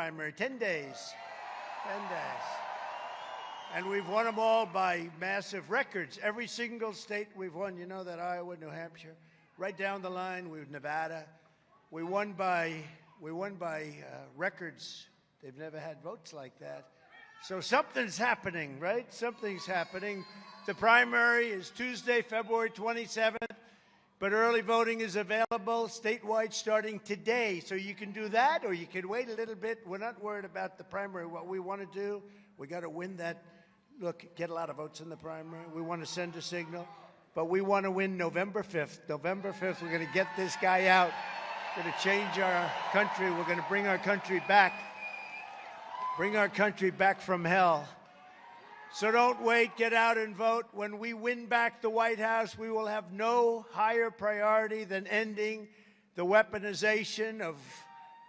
primary, 10 days. 10 days. And we've won them all by massive records. Every single state we've won, you know that Iowa, New Hampshire, right down the line, we've Nevada. We won by records. They've never had votes like that. So something's happening, right? Something's happening. The primary is Tuesday, February 27th, but early voting is available statewide starting today. So you can do that, or you can wait a little bit. We're not worried about the primary. What we want to do, we got to win that. Look, get a lot of votes in the primary. We want to send a signal, but we want to win November 5th. November 5th, we're going to get this guy out. We're going to change our country. We're going to bring our country back. Bring our country back from hell. So don't wait. Get out and vote. When we win back the White House, we will have no higher priority than ending the weaponization of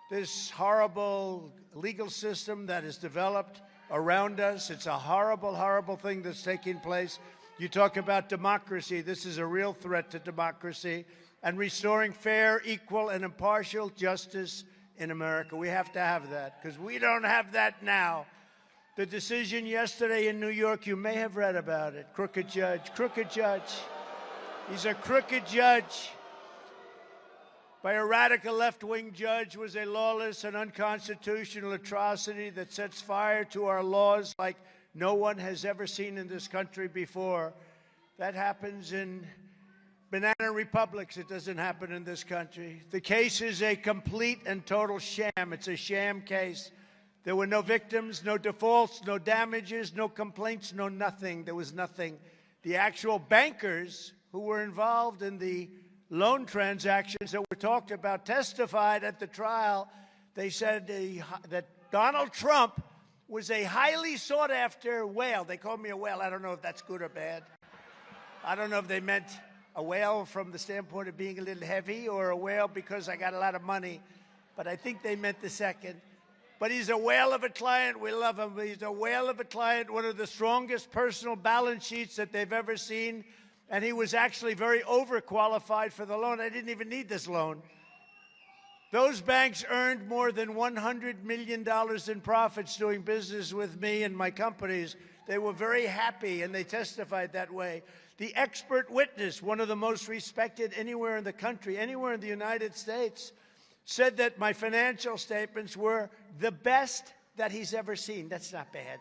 this horrible legal system that is developed around us. It's a horrible, horrible thing that's taking place. You talk about democracy. This is a real threat to democracy and restoring fair, equal, and impartial justice in America. We have to have that because we don't have that now. The decision yesterday in New York, you may have read about it. Crooked judge, crooked judge. He's a crooked judge. By a radical left-wing judge was a lawless and unconstitutional atrocity that sets fire to our laws like no one has ever seen in this country before. That happens in banana republics. It doesn't happen in this country. The case is a complete and total sham. It's a sham case. There were no victims, no defaults, no damages, no complaints, no nothing. There was nothing. The actual bankers who were involved in the loan transactions that were talked about testified at the trial. They said that Donald Trump was a highly sought-after whale. They called me a whale. I don't know if that's good or bad. I don't know if they meant a whale from the standpoint of being a little heavy or a whale because I got a lot of money. But I think they meant the second. But he's a whale of a client. We love him. He's a whale of a client, one of the strongest personal balance sheets that they've ever seen. And he was actually very overqualified for the loan. I didn't even need this loan. Those banks earned more than $100 million in profits doing business with me and my companies. They were very happy, and they testified that way. The expert witness, one of the most respected anywhere in the country, anywhere in the United States, said that my financial statements were the best that he's ever seen. That's not bad.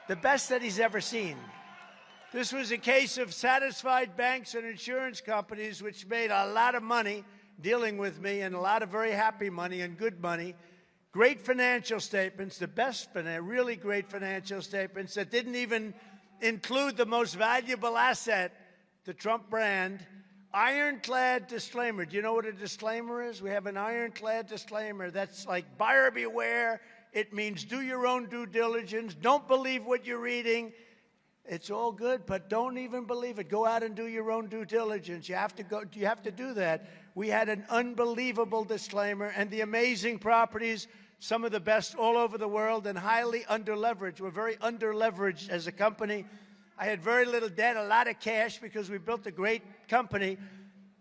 The best that he's ever seen. This was a case of satisfied banks and insurance companies which made a lot of money dealing with me, and a lot of very happy money and good money. Great financial statements, the best, really great financial statements that didn't even include the most valuable asset, the Trump brand. Ironclad disclaimer. Do you know what a disclaimer is? We have an ironclad disclaimer. That's like buyer beware. It means do your own due diligence. Don't believe what you're reading. It's all good, but don't even believe it. Go out and do your own due diligence. You have to do that. We had an unbelievable disclaimer, and the amazing properties, some of the best all over the world, and highly underleveraged. We're very underleveraged as a company. I had very little debt, a lot of cash, because we built a great company.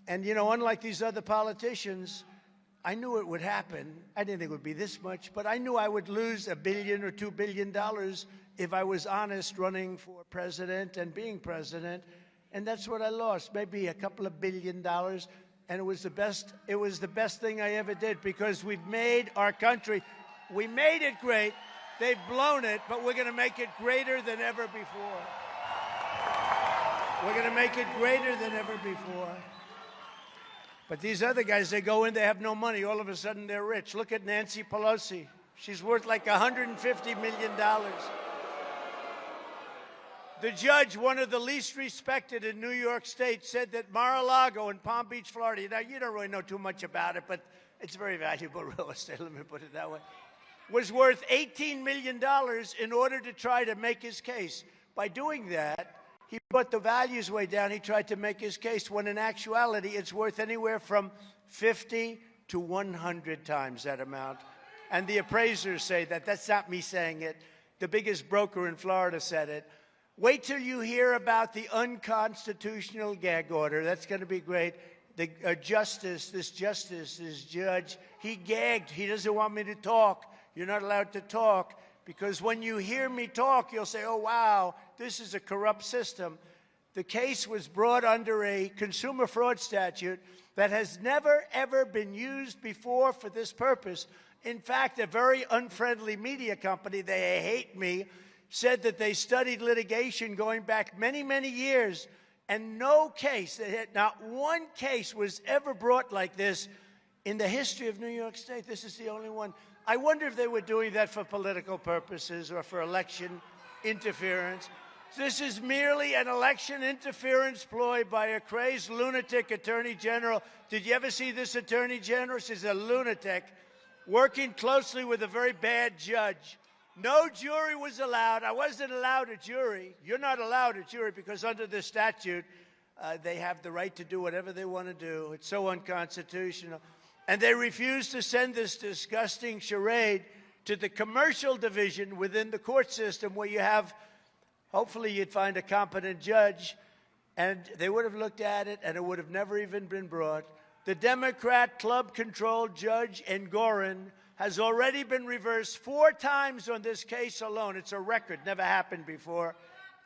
And, you know, unlike these other politicians, I knew it would happen. I didn't think it would be this much, but I knew I would lose $1 billion or $2 billion if I was honest running for president and being president. And that's what I lost, maybe a couple of $1 billion. And it was the best thing I ever did, because we've made our country, we made it great. They've blown it, but we're going to make it greater than ever before. We're going to make it greater than ever before. But these other guys, they go in, they have no money. All of a sudden, they're rich. Look at Nancy Pelosi. She's worth like $150 million. The judge, one of the least respected in New York State, said that Mar-a-Lago in Palm Beach, Florida, now you don't really know too much about it, but it's very valuable real estate, let me put it that way, was worth $18 million in order to try to make his case. By doing that, he brought the values way down. He tried to make his case when in actuality it's worth anywhere from 50 to 100 times that amount. And the appraisers say that. That's not me saying it. The biggest broker in Florida said it. Wait till you hear about the unconstitutional gag order. That's going to be great. The justice, this judge, he gagged. He doesn't want me to talk. You're not allowed to talk, because when you hear me talk, you'll say, oh, wow, this is a corrupt system. The case was brought under a consumer fraud statute that has never, ever been used before for this purpose. In fact, a very unfriendly media company, they hate me, said that they studied litigation going back many, many years, and no case, not one case was ever brought like this in the history of New York State. This is the only one. I wonder if they were doing that for political purposes or for election interference. This is merely an election interference ploy by a crazed lunatic attorney general. Did you ever see this attorney general? She's a lunatic working closely with a very bad judge. No jury was allowed. I wasn't allowed a jury. You're not allowed a jury because under the statute, they have the right to do whatever they want to do. It's so unconstitutional. And they refused to send this disgusting charade to the commercial division within the court system where you have, hopefully you'd find a competent judge, and they would have looked at it and it would have never even been brought. The Democrat club-controlled Judge Engoron has already been reversed 4 times on this case alone. It's a record, never happened before.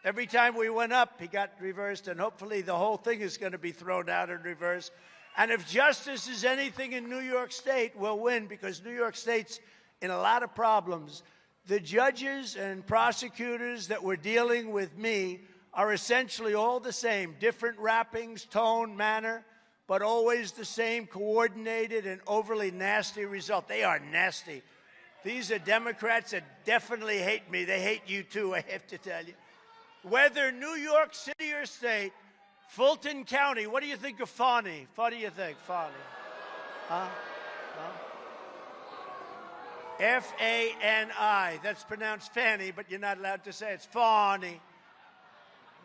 Every time we went up, he got reversed, and hopefully the whole thing is going to be thrown out in reverse. And if justice is anything in New York State, we'll win, because New York State's in a lot of problems. The judges and prosecutors that were dealing with me are essentially all the same, different wrappings, tone, manner, but always the same coordinated and overly nasty result. They are nasty. These are Democrats that definitely hate me. They hate you too, I have to tell you. Whether New York City or state, Fulton County, what do you think of Fani? What do you think, Fani? Huh? F-A-N-I. That's pronounced Fanny, but you're not allowed to say it. It's Fani.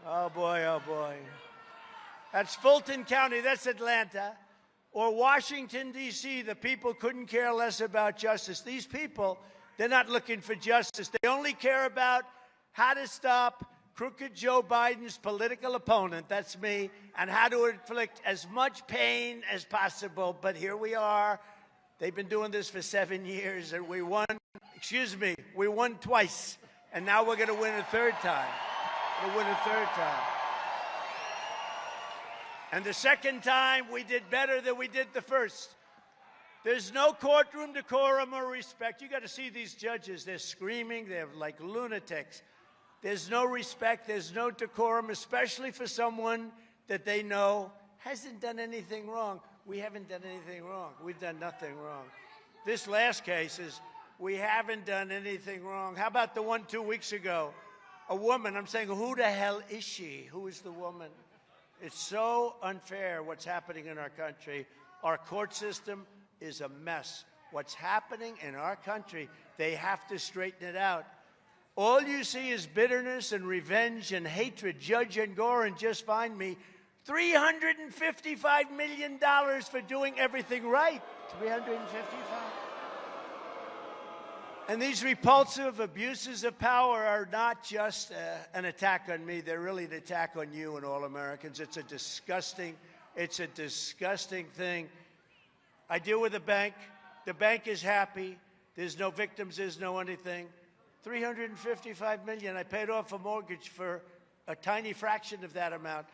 Oh, boy, oh, boy. That's Fulton County. That's Atlanta. Or Washington, D.C. The people couldn't care less about justice. These people, they're not looking for justice. They only care about how to stop crooked Joe Biden's political opponent, that's me, and how to inflict as much pain as possible. But here we are. They've been doing this for 7 years, and we won, we won twice. And now we're going to win a third time. We'll win a third time. And the second time, we did better than we did the first. There's no courtroom decorum or respect. You got to see these judges. They're screaming. They're like lunatics. There's no respect. There's no decorum, especially for someone that they know hasn't done anything wrong. We haven't done anything wrong. We've done nothing wrong. This last case is, we haven't done anything wrong. How about the one 2 weeks ago? A woman, I'm saying, who the hell is she? Who is the woman? It's so unfair what's happening in our country. Our court system is a mess. What's happening in our country, they have to straighten it out. All you see is bitterness and revenge and hatred. Judge Engoron just fined me $355 million for doing everything right. 355. And these repulsive abuses of power are not just an attack on me. They're really an attack on you and all Americans. It's a disgusting thing. I deal with a bank. The bank is happy. There's no victims. There's no anything. $355 million. I paid off a mortgage for a tiny fraction of that amount.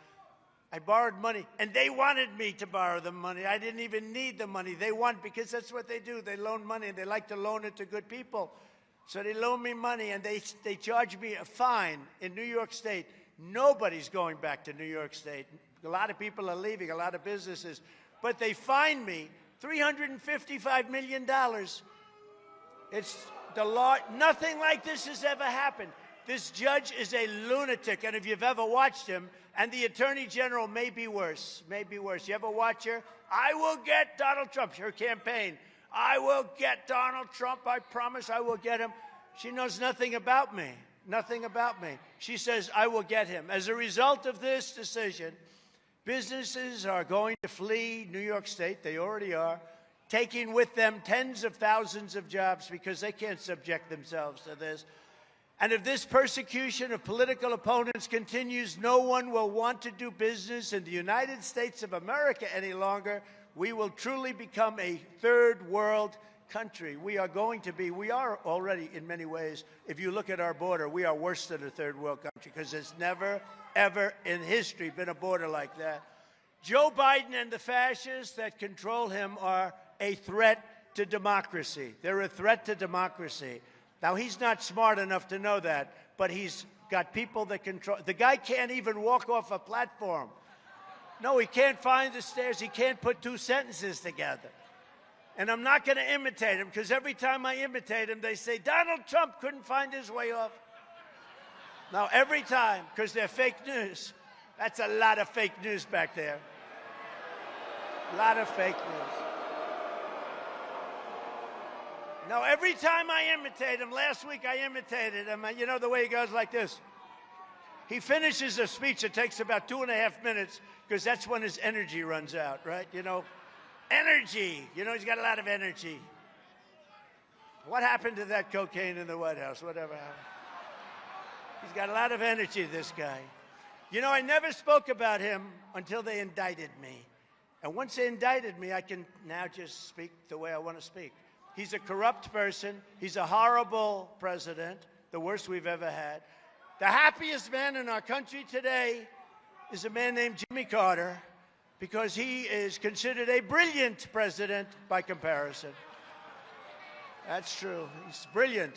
I borrowed money, and they wanted me to borrow the money. I didn't even need the money. They want, because that's what they do. They loan money, and they like to loan it to good people. So they loan me money, and they charge me a fine in New York State. Nobody's going back to New York State. A lot of people are leaving, a lot of businesses. But they fined me $355 million. It's the law. Nothing like this has ever happened. This judge is a lunatic, and if you've ever watched him, and the Attorney General may be worse, You ever watch her? I will get Donald Trump, her campaign. I will get Donald Trump. I promise I will get him. She knows nothing about me, nothing about me. She says, I will get him. As a result of this decision, businesses are going to flee New York State. They already are, taking with them tens of thousands of jobs because they can't subject themselves to this. And if this persecution of political opponents continues, no one will want to do business in the United States of America any longer. We will truly become a third world country. We are already in many ways, if you look at our border, we are worse than a third world country because there's never, ever in history been a border like that. Joe Biden and the fascists that control him are a threat to democracy. They're a threat to democracy. Now, he's not smart enough to know that, but he's got people that control. The guy can't even walk off a platform. No, he can't find the stairs. He can't put two sentences together. And I'm not going to imitate him because every time I imitate him, they say, Donald Trump couldn't find his way off. Now, every time, because they're fake news. That's a lot of fake news back there. A lot of fake news. Now, every time I imitate him, last week I imitated him, and you know the way he goes like this. He finishes a speech that takes about 2.5 minutes because that's when his energy runs out, right? You know, energy. You know, he's got a lot of energy. What happened to that cocaine in the White House? Whatever happened? He's got a lot of energy, this guy. You know, I never spoke about him until they indicted me. And once they indicted me, I can now just speak the way I want to speak. He's a corrupt person. He's a horrible president, the worst we've ever had. The happiest man in our country today is a man named Jimmy Carter because he is considered a brilliant president by comparison. That's true. He's brilliant.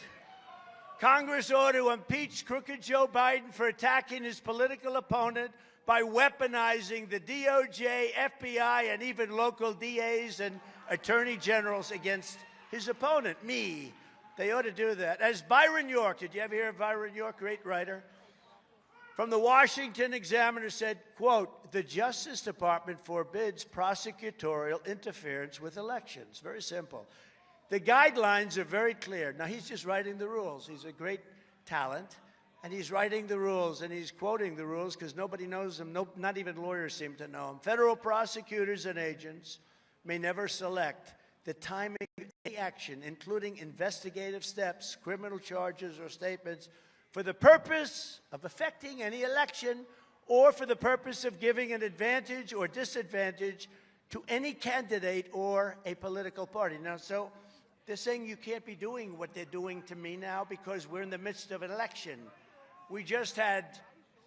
Congress ought to impeach crooked Joe Biden for attacking his political opponent by weaponizing the DOJ, FBI, and even local DAs and attorney generals against his opponent, me. They ought to do that. As Byron York, did you ever hear of Byron York, great writer? From the Washington Examiner said, quote, the Justice Department forbids prosecutorial interference with elections. Very simple. The guidelines are very clear. Now, he's just writing the rules. He's a great talent, and he's writing the rules, and he's quoting the rules because nobody knows them. No, not even lawyers seem to know them. Federal prosecutors and agents may never select the timing of any action, including investigative steps, criminal charges, or statements, for the purpose of affecting any election or for the purpose of giving an advantage or disadvantage to any candidate or a political party. Now, so they're saying you can't be doing what they're doing to me now because we're in the midst of an election. We just had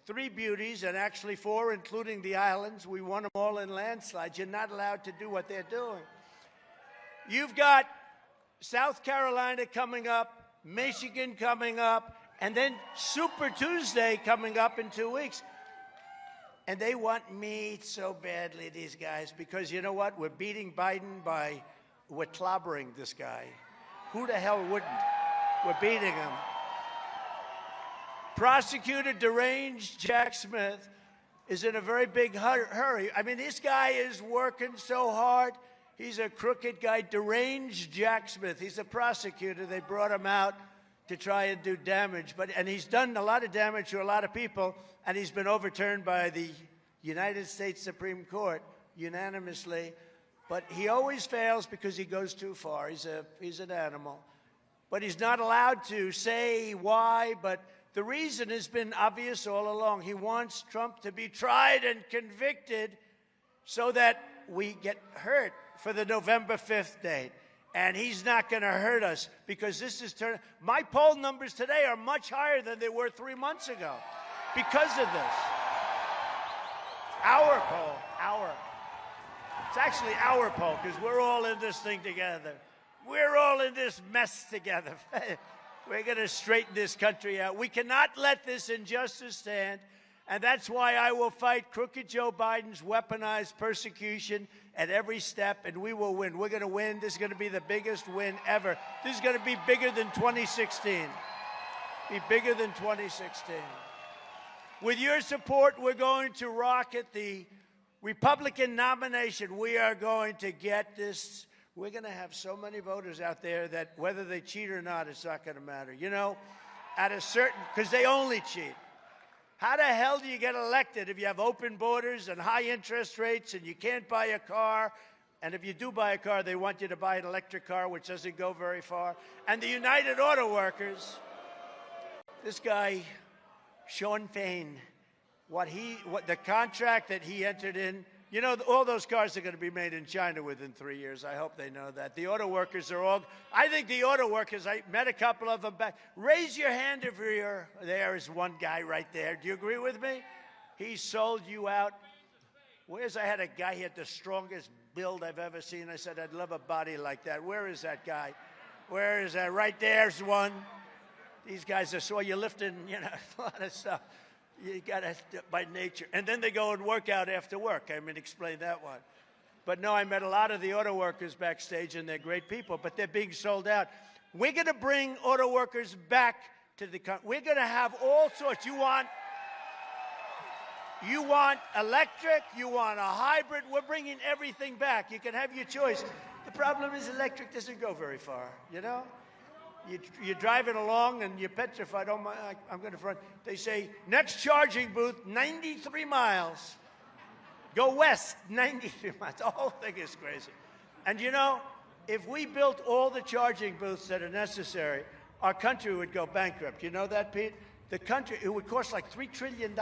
3 beauties, and actually 4, including the islands. We won them all in landslides. You're not allowed to do what they're doing. You've got South Carolina coming up, Michigan coming up, and then Super Tuesday coming up in 2 weeks. And they want me so badly, these guys, because you know what? We're beating Biden we're clobbering this guy. Who the hell wouldn't? We're beating him. Prosecutor deranged Jack Smith is in a very big hurry. I mean, this guy is working so hard. He's a crooked guy, deranged Jack Smith. He's a prosecutor. They brought him out to try and do damage. And he's done a lot of damage to a lot of people, and he's been overturned by the United States Supreme Court unanimously. But he always fails because he goes too far. He's an animal. But he's not allowed to say why, but the reason has been obvious all along. He wants Trump to be tried and convicted so that we get hurt for the November 5th date. And he's not going to hurt us because this is turning. My poll numbers today are much higher than they were 3 months ago because of this. Our poll, It's actually our poll because we're all in this thing together. We're all in this mess together. We're going to straighten this country out. We cannot let this injustice stand. And that's why I will fight crooked Joe Biden's weaponized persecution at every step, and we will win. We're going to win. This is going to be the biggest win ever. This is going to be bigger than 2016. Be bigger than 2016. With your support, we're going to rocket the Republican nomination. We are going to get this. We're going to have so many voters out there that whether they cheat or not, it's not going to matter. You know, at a certain, because they only cheat. How the hell do you get elected if you have open borders and high interest rates and you can't buy a car? And if you do buy a car, they want you to buy an electric car, which doesn't go very far. And the United Auto Workers, this guy, Sean Fain, what the contract that he entered in, You know, all those cars are going to be made in China within 3 years. I hope they know that. The auto workers are all, I think the auto workers, I met a couple of them back. Raise your hand if you're, there is one guy right there. Do you agree with me? He sold you out. I had a guy, he had the strongest build I've ever seen. I said, I'd love a body like that. Where is that guy? Where is that? Right there's one. These guys are so, you're lifting, you know, a lot of stuff. You got to, by nature. And then they go and work out after work. I mean, explain that one. But no, I met a lot of the auto workers backstage, and they're great people, but they're being sold out. We're going to bring auto workers back to the country. We're going to have all sorts. You want electric, you want a hybrid. We're bringing everything back. You can have your choice. The problem is electric doesn't go very far, you know? You're driving along and you're petrified. Oh, I'm going to front. They say, next charging booth, 93 miles. Go west, 93 miles. The whole thing is crazy. And you know, if we built all the charging booths that are necessary, our country would go bankrupt. You know that, Pete? The country, it would cost like $3 trillion,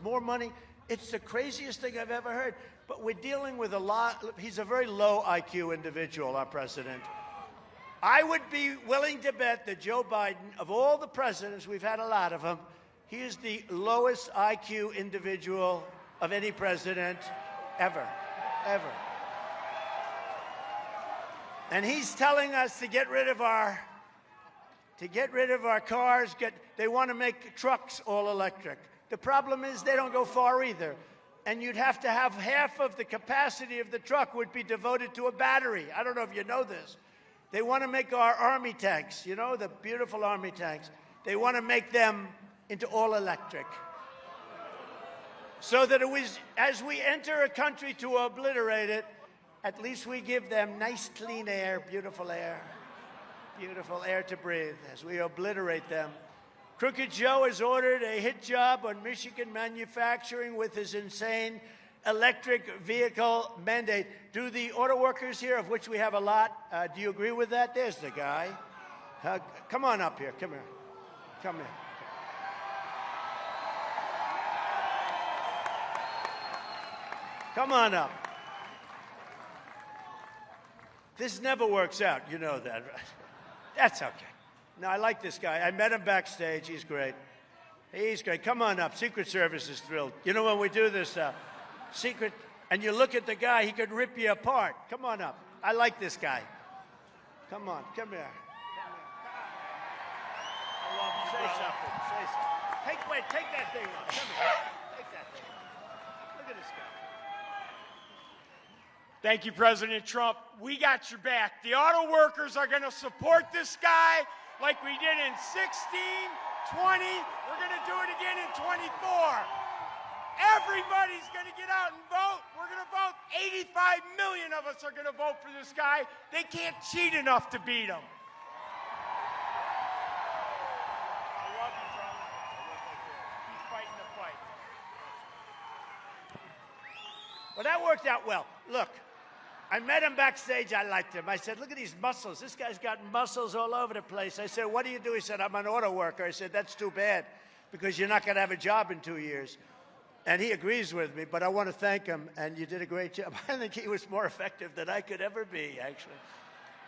more money. It's the craziest thing I've ever heard. But we're dealing with a lot. He's a very low IQ individual, our president. I would be willing to bet that Joe Biden, of all the presidents, we've had a lot of them, he is the lowest IQ individual of any president ever, ever. And he's telling us to get rid of our cars. They want to make trucks all electric. The problem is they don't go far either. And you'd have to have half of the capacity of the truck would be devoted to a battery. I don't know if you know this. They want to make our army tanks, you know, the beautiful army tanks. They want to make them into all electric. So that as we enter a country to obliterate it, at least we give them nice, clean air beautiful air to breathe as we obliterate them. Crooked Joe has ordered a hit job on Michigan manufacturing with his insane electric vehicle mandate. Do the auto workers here, of which we have a lot, do you agree with that? There's the guy. Come on up here. Come here. Come here. Come on up. This never works out. You know that, right? That's okay. No, I like this guy. I met him backstage. He's great. He's great. Come on up. Secret Service is thrilled. You know, when we do this secret, and you look at the guy, he could rip you apart. Come on up. I like this guy. Come on. Come here. Say something. Say something. Take that thing off. Come here. Take that thing off. Look at this guy. Thank you, President Trump. We got your back. The auto workers are going to support this guy like we did in 16, 20. We're going to do it again in 24. Everybody's going to get out and vote. We're going to vote. 85 million of us are going to vote for this guy. They can't cheat enough to beat him. I love you, brother. He's fighting the fight. Well, that worked out well. Look, I met him backstage. I liked him. I said, look at these muscles. This guy's got muscles all over the place. I said, what do you do? He said, I'm an auto worker. I said, that's too bad because you're not going to have a job in 2 years. And he agrees with me, but I want to thank him, and you did a great job. I think he was more effective than I could ever be, actually.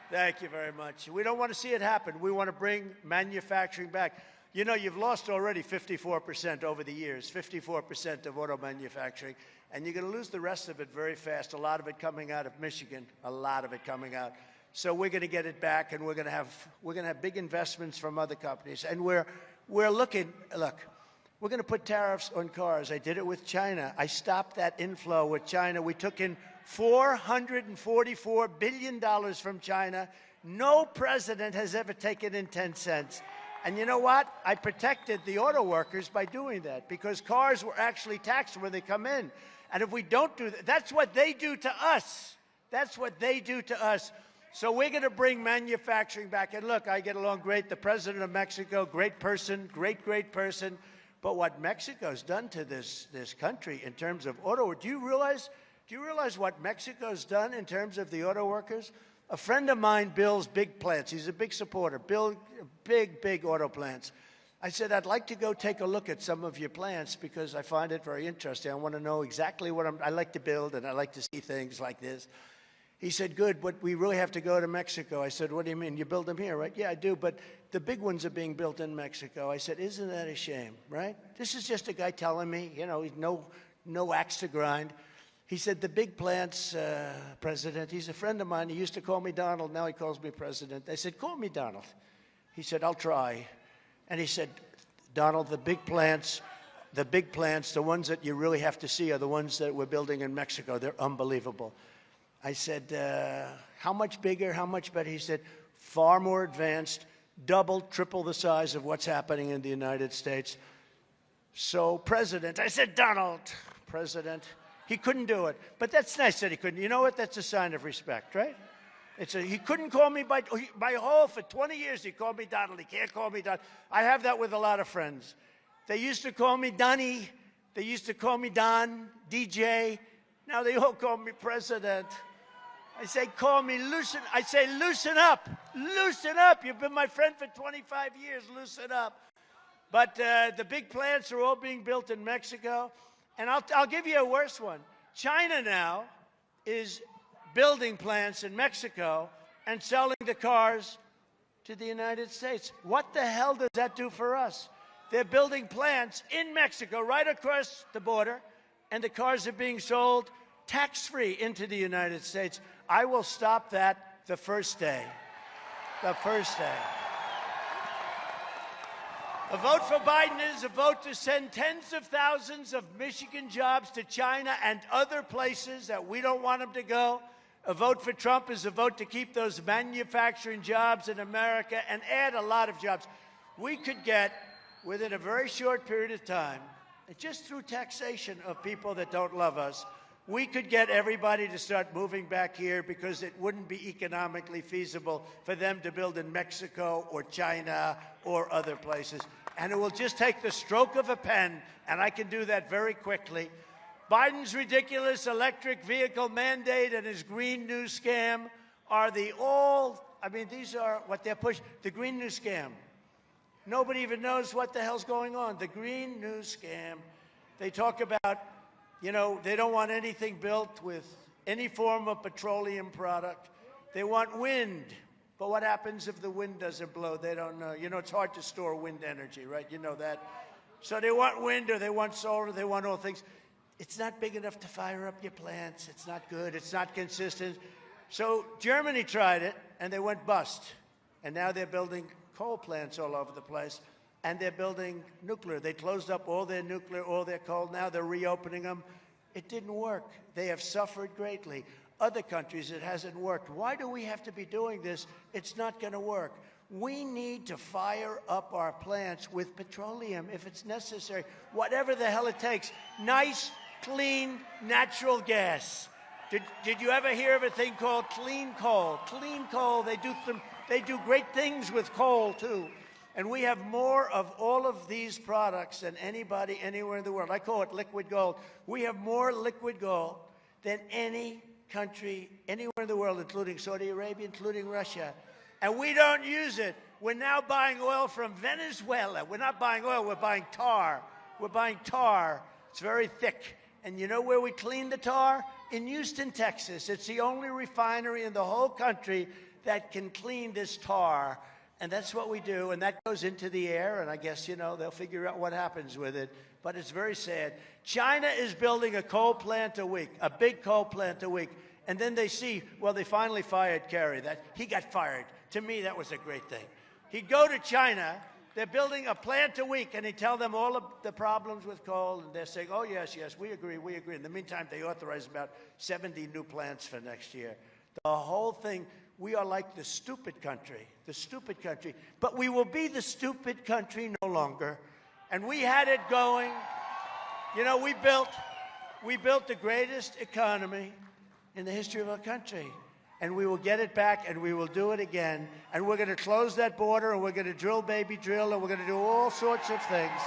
Thank you very much. We don't want to see it happen. We want to bring manufacturing back. You know, you've lost already 54% over the years, 54% of auto manufacturing, and you're going to lose the rest of it very fast, a lot of it coming out of Michigan, a lot of it coming out. So we're going to get it back, and we're going to have big investments from other companies. And we're looking, look, we're going to put tariffs on cars. I did it with China. I stopped that inflow with China. We took in $444 billion from China. No president has ever taken in 10 cents. And you know what? I protected the auto workers by doing that because cars were actually taxed when they come in. And if we don't do that, that's what they do to us. That's what they do to us. So we're going to bring manufacturing back. And look, I get along great. The president of Mexico, great person, great person. But what Mexico's done to this country in terms of auto, do you realize what Mexico's done in terms of the auto workers? A friend of mine builds big plants. He's a big supporter. Build big auto plants. I said, I'd like to go take a look at some of your plants because I find it very interesting. I want to know exactly what I like to build, and I like to see things like this. He said, good, but we really have to go to Mexico. I said, what do you mean? You build them here, right? Yeah, I do, but the big ones are being built in Mexico. I said, isn't that a shame, right? This is just a guy telling me, you know, no axe to grind. He said, the big plants, President, he's a friend of mine. He used to call me Donald. Now he calls me President. I said, call me Donald. He said, I'll try. And he said, Donald, the big plants, the ones that you really have to see are the ones that we're building in Mexico. They're unbelievable. I said, how much bigger, how much better? He said, far more advanced, double, triple the size of what's happening in the United States. So, President, I said, Donald, President, he couldn't do it. But that's nice that he couldn't. You know what? That's a sign of respect, right? He couldn't call me by for 20 years he called me Donald. He can't call me Donald. I have that with a lot of friends. They used to call me Donnie. They used to call me Don, DJ. Now they all call me President. I say, call me loosen. I say, loosen up. Loosen up. You've been my friend for 25 years. Loosen up. But the big plants are all being built in Mexico. And I'll give you a worse one. China now is building plants in Mexico and selling the cars to the United States. What the hell does that do for us? They're building plants in Mexico right across the border, and the cars are being sold tax-free into the United States. I will stop that the first day. The first day. A vote for Biden is a vote to send tens of thousands of Michigan jobs to China and other places that we don't want them to go. A vote for Trump is a vote to keep those manufacturing jobs in America and add a lot of jobs. We could get, within a very short period of time, just through taxation of people that don't love us, we could get everybody to start moving back here because it wouldn't be economically feasible for them to build in Mexico or China or other places. And it will just take the stroke of a pen, and I can do that very quickly. Biden's ridiculous electric vehicle mandate and his Green New Scam are these are what they're pushing. The Green New Scam. Nobody even knows what the hell's going on. The Green New Scam. They talk about, you know, they don't want anything built with any form of petroleum product. They want wind. But what happens if the wind doesn't blow? They don't know. You know, it's hard to store wind energy, right? You know that. So they want wind, or they want solar, they want all things. It's not big enough to fire up your plants. It's not good. It's not consistent. So Germany tried it, and they went bust. And now they're building coal plants all over the place, and they're building nuclear. They closed up all their nuclear, all their coal. Now they're reopening them. It didn't work. They have suffered greatly. Other countries, it hasn't worked. Why do we have to be doing this? It's not going to work. We need to fire up our plants with petroleum if it's necessary, whatever the hell it takes. Nice, clean, natural gas. Did you ever hear of a thing called clean coal? Clean coal, they do great things with coal, too. And we have more of all of these products than anybody anywhere in the world. I call it liquid gold. We have more liquid gold than any country anywhere in the world, including Saudi Arabia, including Russia. And we don't use it. We're now buying oil from Venezuela. We're not buying oil, we're buying tar. We're buying tar. It's very thick. And you know where we clean the tar? In Houston, Texas. It's the only refinery in the whole country that can clean this tar. And that's what we do, and that goes into the air, and I guess, you know, they'll figure out what happens with it. But it's very sad. China is building a coal plant a week, a big coal plant a week. And then they see, well, they finally fired Kerry. He got fired. To me, that was a great thing. He'd go to China, they're building a plant a week, and he'd tell them all of the problems with coal, and they're saying, oh, yes, we agree. In the meantime, they authorized about 70 new plants for next year. The whole thing. We are like the stupid country. But we will be the stupid country no longer. And we had it going. You know, we built the greatest economy in the history of our country. And we will get it back, and we will do it again. And we're going to close that border, and we're going to drill, baby, drill, and we're going to do all sorts of things.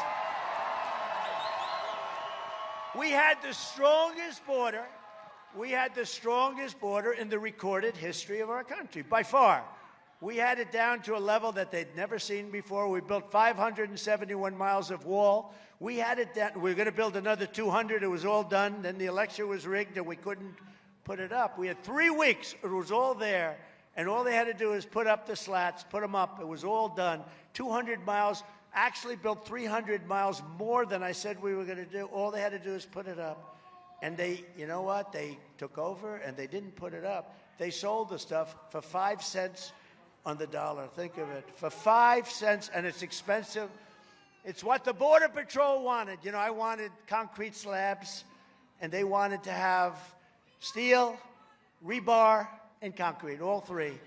We had the strongest border. We had the strongest border in the recorded history of our country, by far. We had it down to a level that they'd never seen before. We built 571 miles of wall. We had it down. We were going to build another 200. It was all done. Then the election was rigged, and we couldn't put it up. We had 3 weeks. It was all there, and all they had to do is put up the slats, put them up. It was all done. 200 miles. Actually built 300 miles more than I said we were going to do. All they had to do is put it up. And they, you know what? They took over, and they didn't put it up. They sold the stuff for 5 cents on the dollar. Think of it. For 5 cents, and it's expensive. It's what the Border Patrol wanted. You know, I wanted concrete slabs, and they wanted to have steel, rebar, and concrete, all three.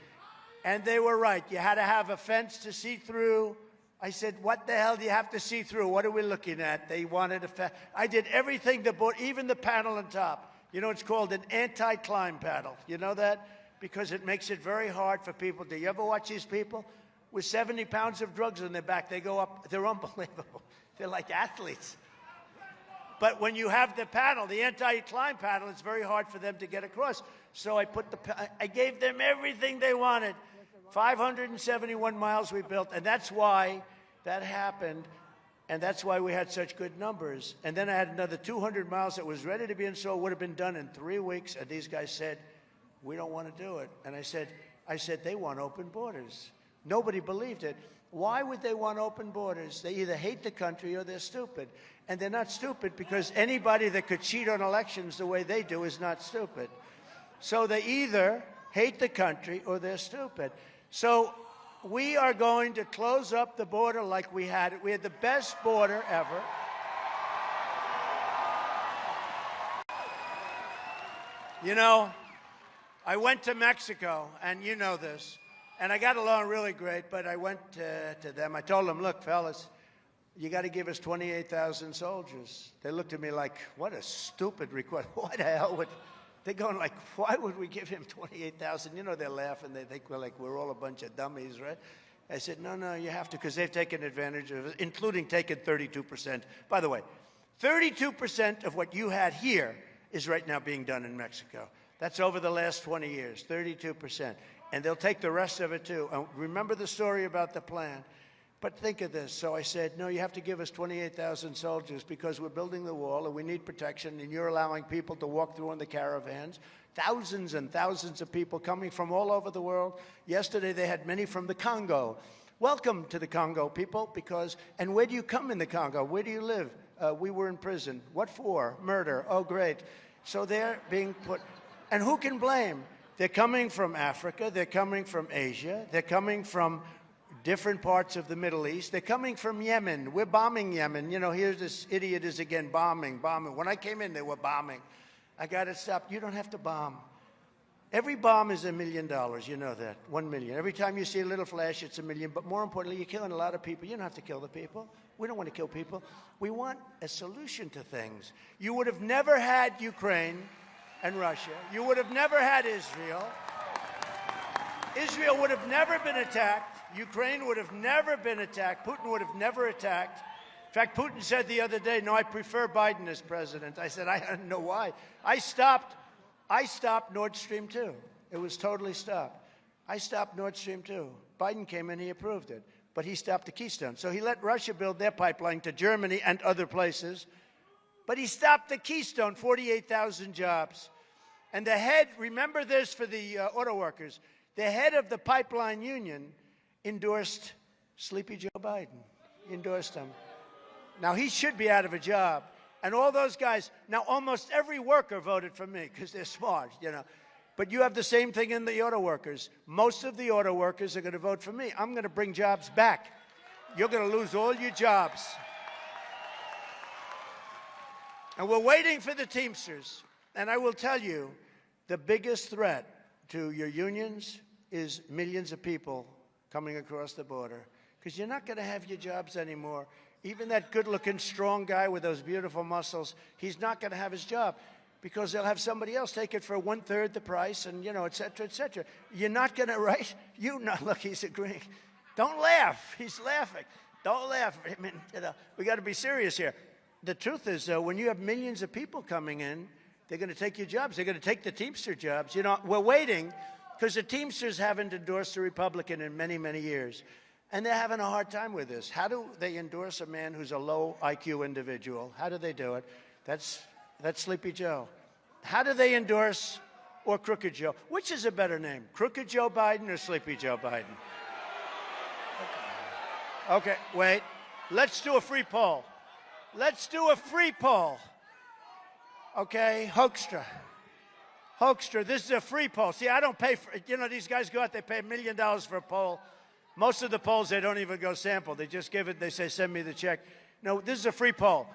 And they were right. You had to have a fence to see through. I said, what the hell do you have to see through? What are we looking at? They wanted a fence. I did everything, even the panel on top. You know, it's called an anti-climb panel. You know that? Because it makes it very hard for people. Do you ever watch these people? With 70 pounds of drugs on their back, they go up. They're unbelievable. They're like athletes. But when you have the panel, the anti-climb panel, it's very hard for them to get across. So I gave them everything they wanted. 571 miles we built, and that's why that happened, and that's why we had such good numbers. And then I had another 200 miles that was ready to be installed, would have been done in 3 weeks, and these guys said, we don't want to do it. And I said, they want open borders. Nobody believed it. Why would they want open borders? They either hate the country or they're stupid. And they're not stupid because anybody that could cheat on elections the way they do is not stupid. So they either hate the country or they're stupid. So we are going to close up the border like we had it. We had the best border ever. You know, I went to Mexico, and you know this, and I got along really great, but I went to them. I told them, look, fellas, you got to give us 28,000 soldiers. They looked at me like, what a stupid request. Why the hell would... They're going like, why would we give him 28,000? You know, they're laughing. They think we're all a bunch of dummies, right? I said, no, you have to, because they've taken advantage of it, including taking 32%. By the way, 32% of what you had here is right now being done in Mexico. That's over the last 20 years, 32%. And they'll take the rest of it, too. Remember the story about the plan. But think of this. So I said, no, you have to give us 28,000 soldiers because we're building the wall and we need protection, and you're allowing people to walk through in the caravans. Thousands and thousands of people coming from all over the world. Yesterday they had many from the Congo. Welcome to the Congo, people, because, and where do you come in the Congo? Where do you live? We were in prison. What for? Murder. Oh, great. So they're being put, and who can blame? They're coming from Africa. They're coming from Asia. They're coming from different parts of the Middle East. They're coming from Yemen. We're bombing Yemen. You know, here's this idiot is again bombing. When I came in, they were bombing. I got to stop. You don't have to bomb. Every bomb is $1 million. You know that. 1 million. Every time you see a little flash, it's $1 million. But more importantly, you're killing a lot of people. You don't have to kill the people. We don't want to kill people. We want a solution to things. You would have never had Ukraine and Russia. You would have never had Israel. Israel would have never been attacked. Ukraine would have never been attacked. Putin would have never attacked. In fact, Putin said the other day, no, I prefer Biden as president. I said, I don't know why. I stopped Nord Stream 2. It was totally stopped. I stopped Nord Stream 2. Biden came in, he approved it. But he stopped the Keystone. So he let Russia build their pipeline to Germany and other places. But he stopped the Keystone, 48,000 jobs. And the head, remember this for the auto workers, the head of the pipeline union endorsed Sleepy Joe Biden. He endorsed him. Now, he should be out of a job. And all those guys, now almost every worker voted for me because they're smart, you know. But you have the same thing in the auto workers. Most of the auto workers are going to vote for me. I'm going to bring jobs back. You're going to lose all your jobs. And we're waiting for the Teamsters. And I will tell you, the biggest threat to your unions is millions of people coming across the border, because you're not going to have your jobs anymore. Even that good-looking, strong guy with those beautiful muscles, he's not going to have his job because they'll have somebody else take it for 1/3 the price and, you know, et cetera, et cetera. You're not going to, right? You not, look, he's agreeing. Don't laugh. He's laughing. Don't laugh. I mean, you know, we got to be serious here. The truth is, though, when you have millions of people coming in, they're going to take your jobs. They're going to take the Teamster jobs. You know, we're waiting. because the Teamsters haven't endorsed a Republican in many, many years. And they're having a hard time with this. How do they endorse a man who's a low IQ individual? How do they do it? That's Sleepy Joe. How do they endorse, or Crooked Joe? Which is a better name, Crooked Joe Biden or Sleepy Joe Biden? Okay, wait. Let's do a free poll. Let's do a free poll. Okay, Hoekstra. Hoekstra, this is a free poll. See, I don't pay for it. You know, these guys go out, they pay $1 million for a poll. Most of the polls, they don't even go sample. They just give it, they say, send me the check. No, this is a free poll.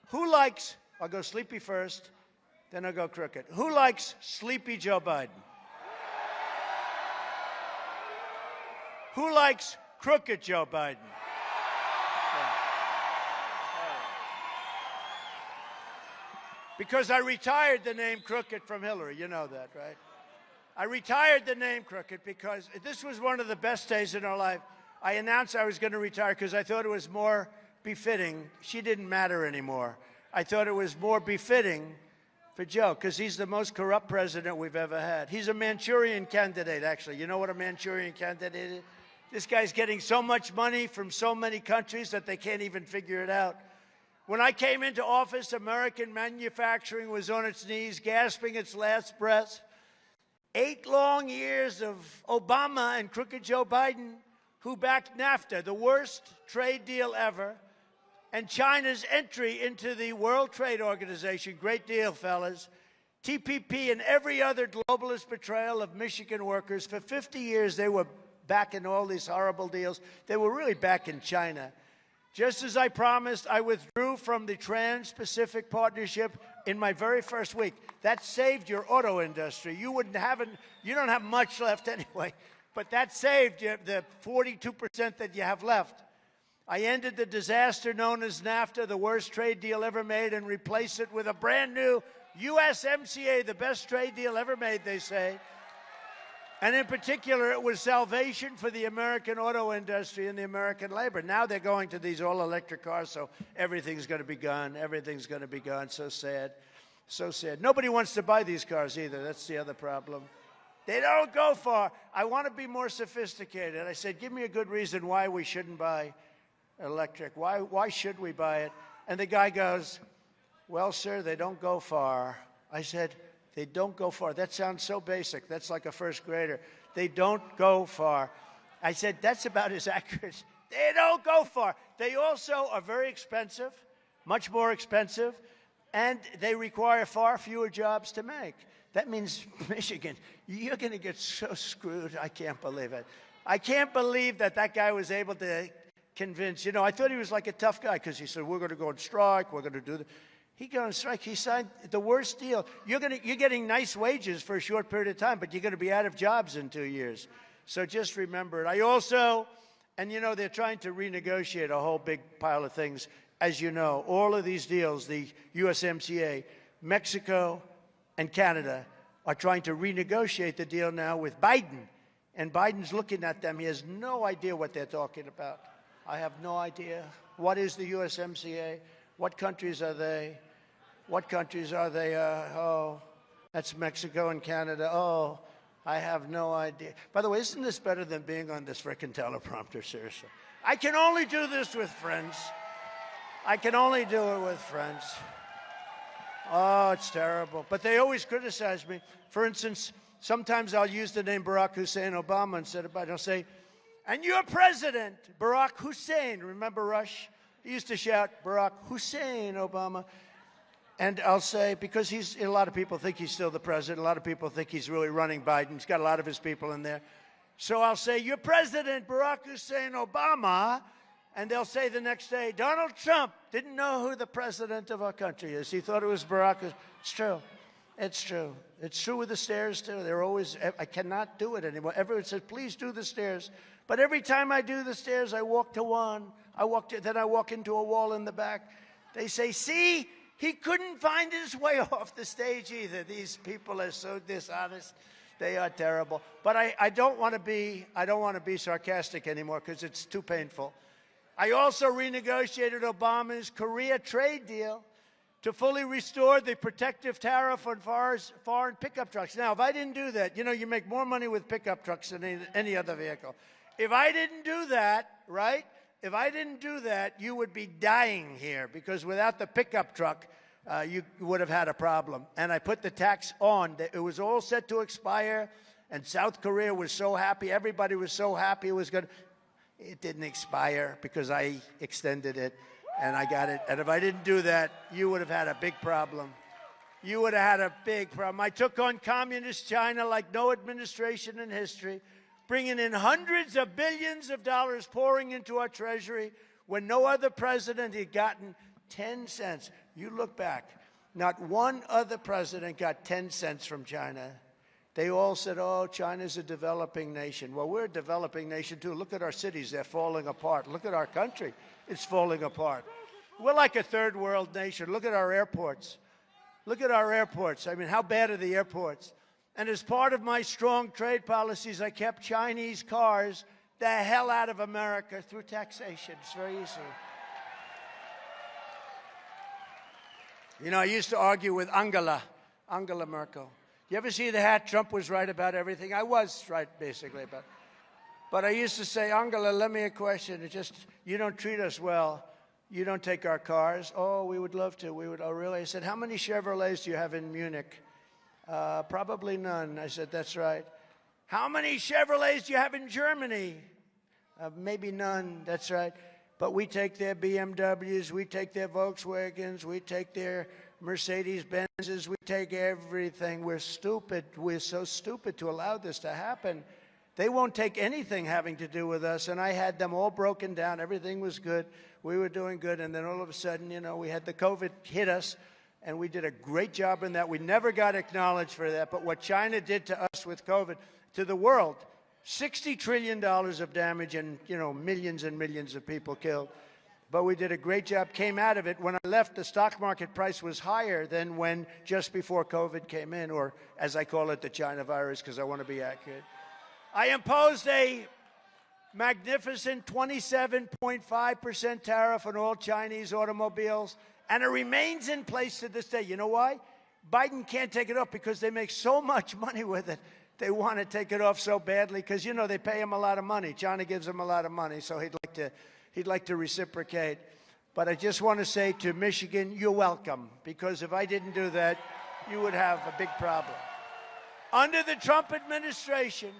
Who likes, I'll go Sleepy first, then I'll go Crooked. Who likes Sleepy Joe Biden? Who likes Crooked Joe Biden? Because I retired the name Crooked from Hillary. You know that, right? I retired the name Crooked because this was one of the best days in our life. I announced I was going to retire because I thought it was more befitting. She didn't matter anymore. I thought it was more befitting for Joe because he's the most corrupt president we've ever had. He's a Manchurian candidate, actually. You know what a Manchurian candidate is? This guy's getting so much money from so many countries that they can't even figure it out. When I came into office, American manufacturing was on its knees, gasping its last breath. 8 long years of Obama and Crooked Joe Biden, who backed NAFTA, the worst trade deal ever, and China's entry into the World Trade Organization, great deal, fellas, TPP and every other globalist betrayal of Michigan workers. For 50 years, they were backing all these horrible deals. They were really backing China. Just as I promised, I withdrew from the Trans-Pacific Partnership in my very first week. That saved your auto industry. You don't have much left anyway, but that saved you the 42% that you have left. I ended the disaster known as NAFTA, the worst trade deal ever made, and replaced it with a brand new USMCA, the best trade deal ever made, they say. And in particular, it was salvation for the American auto industry and the American labor. Now they're going to these all-electric cars, so everything's going to be gone. Everything's going to be gone. So sad. So sad. Nobody wants to buy these cars either. That's the other problem. They don't go far. I want to be more sophisticated. I said, give me a good reason why we shouldn't buy electric. Why should we buy it? And the guy goes, well, sir, they don't go far. I said, they don't go far. That sounds so basic. That's like a first grader. They don't go far. I said, that's about as accurate. They don't go far. They also are very expensive, much more expensive, and they require far fewer jobs to make. That means, Michigan, you're going to get so screwed. I can't believe it. I can't believe that guy was able to convince. You know, I thought he was like a tough guy because he said, we're going to go on strike. We're going to do this. He got on strike. He signed the worst deal. You're getting nice wages for a short period of time, but you're going to be out of jobs in 2 years. So just remember it. I also, and you know, they're trying to renegotiate a whole big pile of things. As you know, all of these deals, the USMCA, Mexico and Canada are trying to renegotiate the deal now with Biden. And Biden's looking at them. He has no idea what they're talking about. I have no idea. What is the USMCA? What countries are they? What countries are they? Oh, that's Mexico and Canada. Oh, I have no idea. By the way, isn't this better than being on this frickin' teleprompter, seriously? I can only do this with friends. I can only do it with friends. Oh, it's terrible. But they always criticize me. For instance, sometimes I'll use the name Barack Hussein Obama instead of Biden. I'll say, and your president, Barack Hussein. Remember Rush? He used to shout, Barack Hussein Obama. And I'll say, because a lot of people think he's still the president. A lot of people think he's really running Biden. He's got a lot of his people in there. So I'll say, your president, Barack Hussein Obama. And they'll say the next day, Donald Trump didn't know who the president of our country is. He thought it was Barack. It's true. It's true. It's true with the stairs, too. They're always, I cannot do it anymore. Everyone says, please do the stairs. But every time I do the stairs, I walk to one. Then I walk into a wall in the back. They say, see, he couldn't find his way off the stage either. These people are so dishonest. They are terrible. But I don't want to be sarcastic anymore because it's too painful. I also renegotiated Obama's Korea trade deal. to fully restore the protective tariff on foreign pickup trucks. Now, if I didn't do that, you make more money with pickup trucks than any other vehicle. If I didn't do that, right? If I didn't do that, you would be dying here, because without the pickup truck, you would have had a problem. And I put the tax on. It was all set to expire, and South Korea was so happy. Everybody was so happy it was good. It didn't expire because I extended it, and I got it. And if I didn't do that, you would have had a big problem. You would have had a big problem. I took on communist China like no administration in history, bringing in hundreds of billions of dollars pouring into our treasury when no other president had gotten 10 cents. You look back, not one other president got 10 cents from China. They all said, oh, China's a developing nation. Well, we're a developing nation, too. Look at our cities. They're falling apart. Look at our country. It's falling apart. We're like a third world nation. Look at our airports. Look at our airports. I mean, how bad are the airports? And as part of my strong trade policies, I kept Chinese cars the hell out of America through taxation. It's very easy. I used to argue with Angela Merkel. You ever see the hat? Trump was right about everything. I was right, basically. But I used to say, Angela, let me a question. It's just, you don't treat us well. You don't take our cars. Oh, we would love to. Oh, really? I said, how many Chevrolets do you have in Munich? Probably none. I said, that's right. How many Chevrolets do you have in Germany? Maybe none. That's right. But we take their BMWs, we take their Volkswagens, we take their Mercedes-Benzes, we take everything. We're stupid. We're so stupid to allow this to happen. They won't take anything having to do with us, and I had them all broken down. Everything was good. We were doing good, and then all of a sudden, we had the COVID hit us, and we did a great job in that. We never got acknowledged for that, but what China did to us with COVID, to the world, $60 trillion of damage and, millions and millions of people killed. But we did a great job, came out of it. When I left, the stock market price was higher than when just before COVID came in, or as I call it, the China virus, because I want to be accurate. I imposed a magnificent 27.5% tariff on all Chinese automobiles, and it remains in place to this day. You know why? Biden can't take it off because they make so much money with it. They want to take it off so badly because, they pay him a lot of money. China gives him a lot of money, so he'd like to reciprocate. But I just want to say to Michigan, you're welcome, because if I didn't do that, you would have a big problem. Under the Trump administration,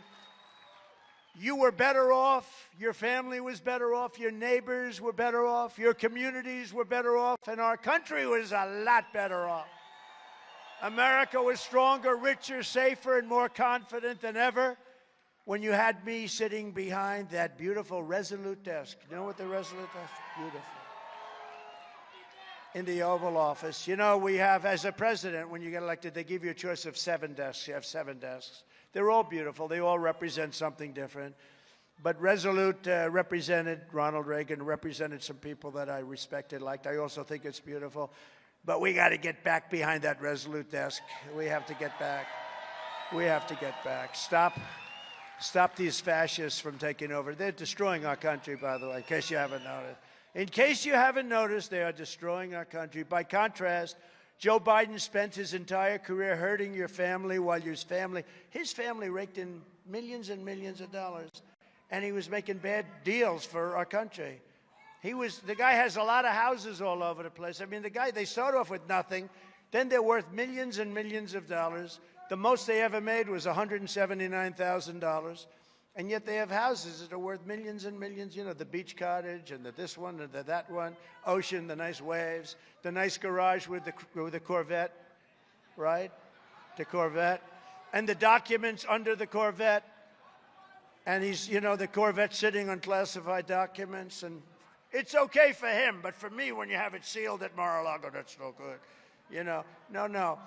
you were better off, your family was better off, your neighbors were better off, your communities were better off, and our country was a lot better off. America was stronger, richer, safer, and more confident than ever when you had me sitting behind that beautiful Resolute desk. You know what the Resolute desk? Beautiful. In the Oval Office. We have, as a president, when you get elected, they give you a choice of 7 desks. You have 7 desks. They're all beautiful. They all represent something different. But Resolute represented Ronald Reagan, represented some people that I respected, liked. I also think it's beautiful. But we got to get back behind that Resolute desk. We have to get back. We have to get back. Stop these fascists from taking over. They're destroying our country, by the way, in case you haven't noticed. In case you haven't noticed, they are destroying our country. By contrast, Joe Biden spent his entire career hurting your family while his family raked in millions and millions of dollars, and he was making bad deals for our country. The guy has a lot of houses all over the place. I mean, they start off with nothing, then they're worth millions and millions of dollars. The most they ever made was $179,000, and yet they have houses that are worth millions and millions. The beach cottage and this one and that one, ocean, the nice waves, the nice garage with the Corvette, right? The Corvette, and the documents under the Corvette, and he's, the Corvette sitting on classified documents, and it's okay for him, but for me, when you have it sealed at Mar-a-Lago, that's no good. No.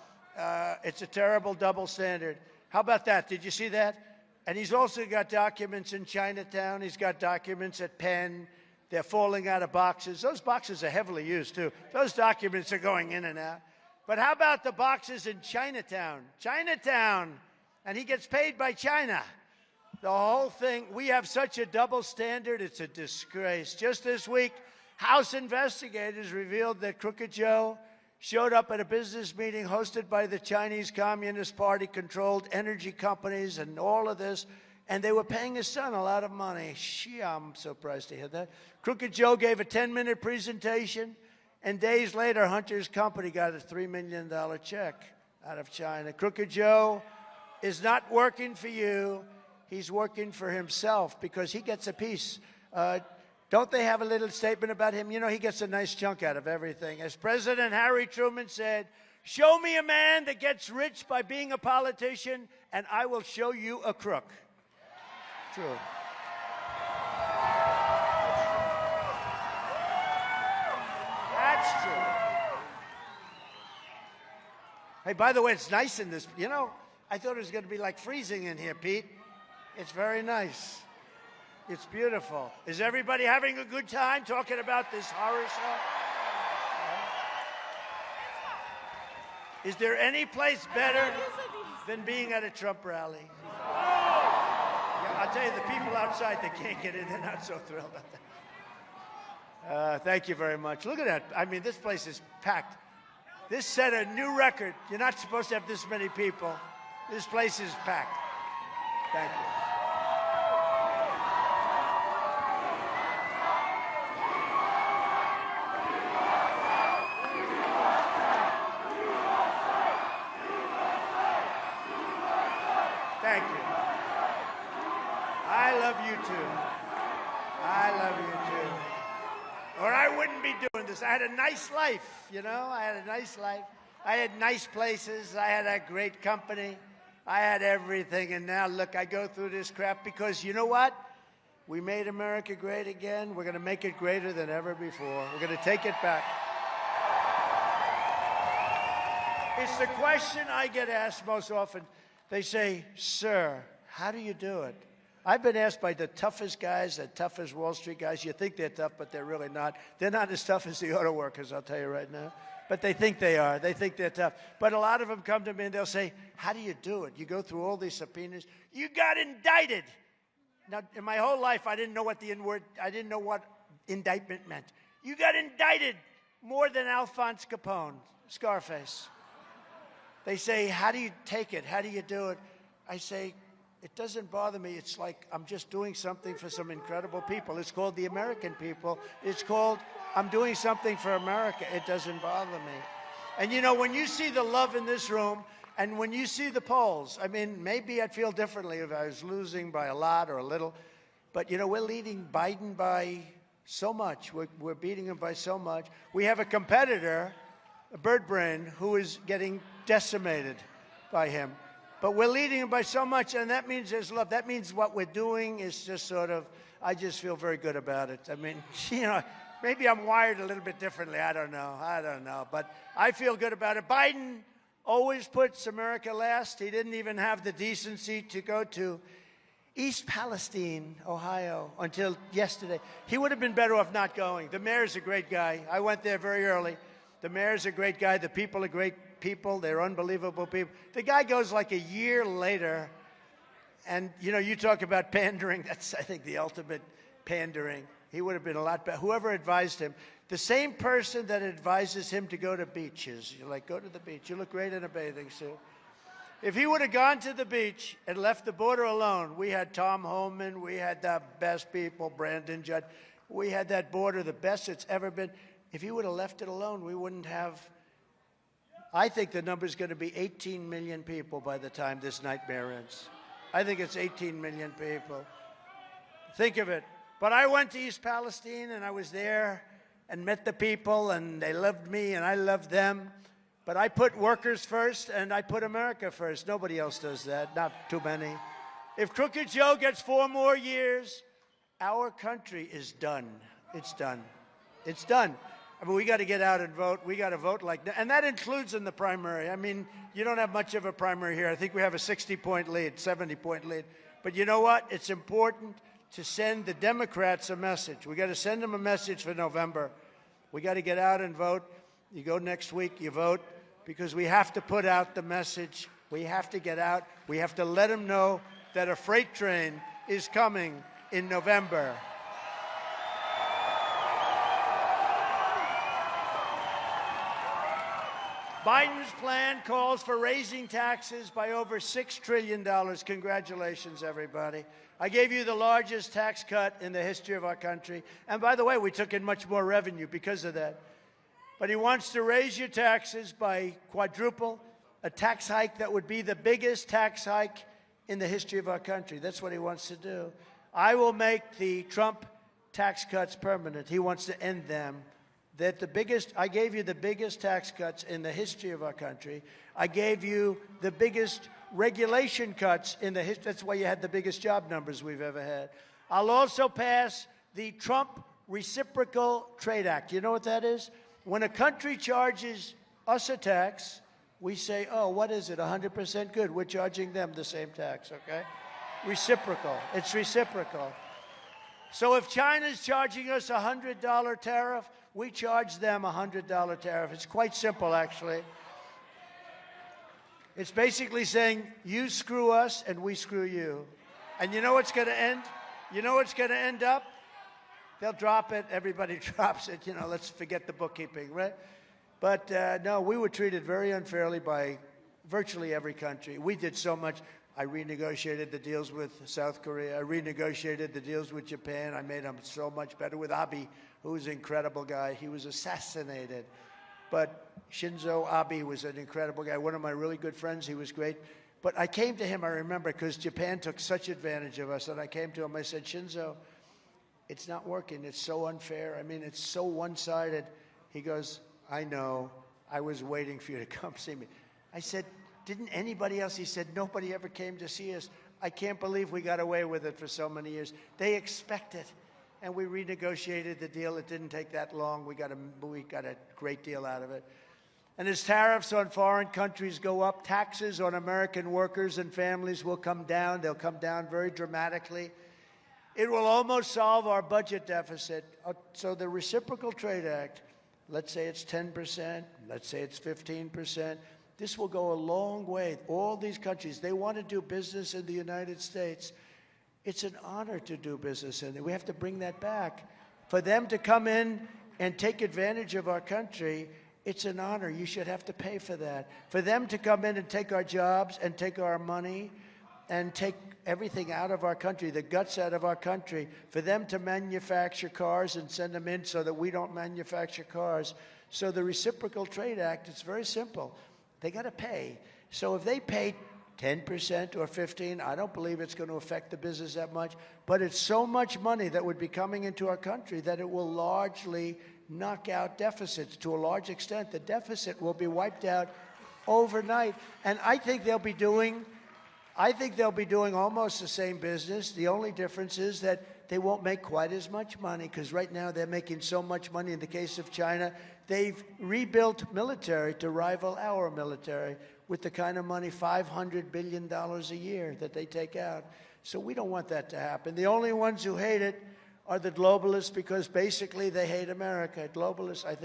It's a terrible double standard. How about that? Did you see that? And he's also got documents in Chinatown. He's got documents at Penn. They're falling out of boxes. Those boxes are heavily used, too. Those documents are going in and out. But how about the boxes in Chinatown? Chinatown. And he gets paid by China. The whole thing, we have such a double standard, it's a disgrace. Just this week, House investigators revealed that Crooked Joe showed up at a business meeting hosted by the Chinese Communist Party-controlled energy companies and all of this, and they were paying his son a lot of money. Gee, I'm surprised to hear that. Crooked Joe gave a 10-minute presentation, and days later, Hunter's company got a $3 million check out of China. Crooked Joe is not working for you. He's working for himself because he gets a piece. Don't they have a little statement about him? You know, he gets a nice chunk out of everything. As President Harry Truman said, show me a man that gets rich by being a politician, and I will show you a crook. True. That's true. Hey, by the way, it's nice in this. You know, I thought it was going to be like freezing in here, Pete. It's very nice. It's beautiful. Is everybody having a good time talking about this horror show? Is there any place better than being at a Trump rally? Yeah, I'll tell you, the people outside that can't get in, they're not so thrilled about that. Thank you very much. Look at that. I mean, this place is packed. This set a new record. You're not supposed to have this many people. This place is packed. Thank you. Thank you. I love you too. I love you too. Or I wouldn't be doing this. I had a nice life, you know? I had a nice life. I had nice places. I had a great company. I had everything. And now, look, I go through this crap because you know what? We made America great again. We're going to make it greater than ever before. We're going to take it back. It's the question I get asked most often. They say, sir, how do you do it? I've been asked by the toughest guys, the toughest Wall Street guys. You think they're tough, but they're really not. They're not as tough as the auto workers, I'll tell you right now. But they think they are. They think they're tough. But a lot of them come to me and they'll say, how do you do it? You go through all these subpoenas. You got indicted. Now, in my whole life, I didn't know what indictment meant. You got indicted more than Alphonse Capone, Scarface. They say, how do you take it? How do you do it? I say, it doesn't bother me. It's like I'm just doing something for some incredible people. It's called the American people. It's called I'm doing something for America. It doesn't bother me. And, you know, when you see the love in this room and when you see the polls, I mean, maybe I'd feel differently if I was losing by a lot or a little. But, you know, we're leading Biden by so much. We're beating him by so much. We have a competitor, a bird brain, who is getting decimated by him. But we're leading him by so much, and that means there's love. That means what we're doing is just sort of, I just feel very good about it. I mean, you know, maybe I'm wired a little bit differently. I don't know. But I feel good about it. Biden always puts America last. He didn't even have the decency to go to East Palestine, Ohio, until yesterday. He would have been better off not going. The mayor's a great guy. I went there very early. The mayor's a great guy. The people are great people. They're unbelievable people. The guy goes like a year later, and, you know, you talk about pandering. That's, I think, the ultimate pandering. He would have been a lot better. Whoever advised him, the same person that advises him to go to beaches. You're like, go to the beach. You look great in a bathing suit. If he would have gone to the beach and left the border alone, we had Tom Homan, we had the best people, Brandon Judd. We had that border, the best it's ever been. If he would have left it alone, we wouldn't have. I think the number is going to be 18 million people by the time this nightmare ends. I think it's 18 million people. Think of it. But I went to East Palestine, and I was there and met the people, and they loved me, and I loved them. But I put workers first, and I put America first. Nobody else does that, not too many. If Crooked Joe gets 4 more years, our country is done. It's done. It's done. I mean, we got to get out and vote. We got to vote like that. And that includes in the primary. I mean, you don't have much of a primary here. I think we have a 60-point lead, 70-point lead. But you know what? It's important to send the Democrats a message. We got to send them a message for November. We got to get out and vote. You go next week, you vote, because we have to put out the message. We have to get out. We have to let them know that a freight train is coming in November. Biden's plan calls for raising taxes by over $6 trillion. Congratulations, everybody. I gave you the largest tax cut in the history of our country. And by the way, we took in much more revenue because of that. But he wants to raise your taxes by quadruple, a tax hike that would be the biggest tax hike in the history of our country. That's what he wants to do. I will make the Trump tax cuts permanent. He wants to end them. I gave you the biggest tax cuts in the history of our country. I gave you the biggest regulation cuts in the history. That's why you had the biggest job numbers we've ever had. I'll also pass the Trump Reciprocal Trade Act. You know what that is? When a country charges us a tax, we say, oh, what is it, 100% good? We're charging them the same tax, okay? Reciprocal. It's reciprocal. So if China's charging us a $100 tariff, we charge them a $100 tariff. It's quite simple, actually. It's basically saying, you screw us and we screw you. And you know what's going to end? You know what's going to end up? They'll drop it. Everybody drops it. You know, let's forget the bookkeeping, right? But no, we were treated very unfairly by virtually every country. We did so much. I renegotiated the deals with South Korea. I renegotiated the deals with Japan. I made them so much better with Abe, who was an incredible guy. He was assassinated. But Shinzo Abe was an incredible guy, one of my really good friends. He was great. But I came to him, I remember, because Japan took such advantage of us. And I came to him, I said, Shinzo, it's not working. It's so unfair. I mean, it's so one-sided. He goes, I know. I was waiting for you to come see me. I said, didn't anybody else? He said, nobody ever came to see us. I can't believe we got away with it for so many years. They expect it. And we renegotiated the deal. It didn't take that long. We got a great deal out of it. And as tariffs on foreign countries go up, taxes on American workers and families will come down. They'll come down very dramatically. It will almost solve our budget deficit. So the Reciprocal Trade Act, let's say it's 10%, let's say it's 15%. This will go a long way. All these countries, they want to do business in the United States. It's an honor to do business in it. We have to bring that back. For them to come in and take advantage of our country, it's an honor. You should have to pay for that. For them to come in and take our jobs and take our money and take everything out of our country, the guts out of our country, for them to manufacture cars and send them in so that we don't manufacture cars. So the Reciprocal Trade Act, it's very simple. They got to pay. So if they pay 10% or 15%, I don't believe it's going to affect the business that much. But it's so much money that would be coming into our country that it will largely knock out deficits. To a large extent, the deficit will be wiped out overnight. And I think they'll be doing almost the same business. The only difference is that they won't make quite as much money, because right now they're making so much money. In the case of China, they've rebuilt military to rival our military with the kind of money, $500 billion a year that they take out. So we don't want that to happen. The only ones who hate it are the globalists, because basically they hate America. Globalists, I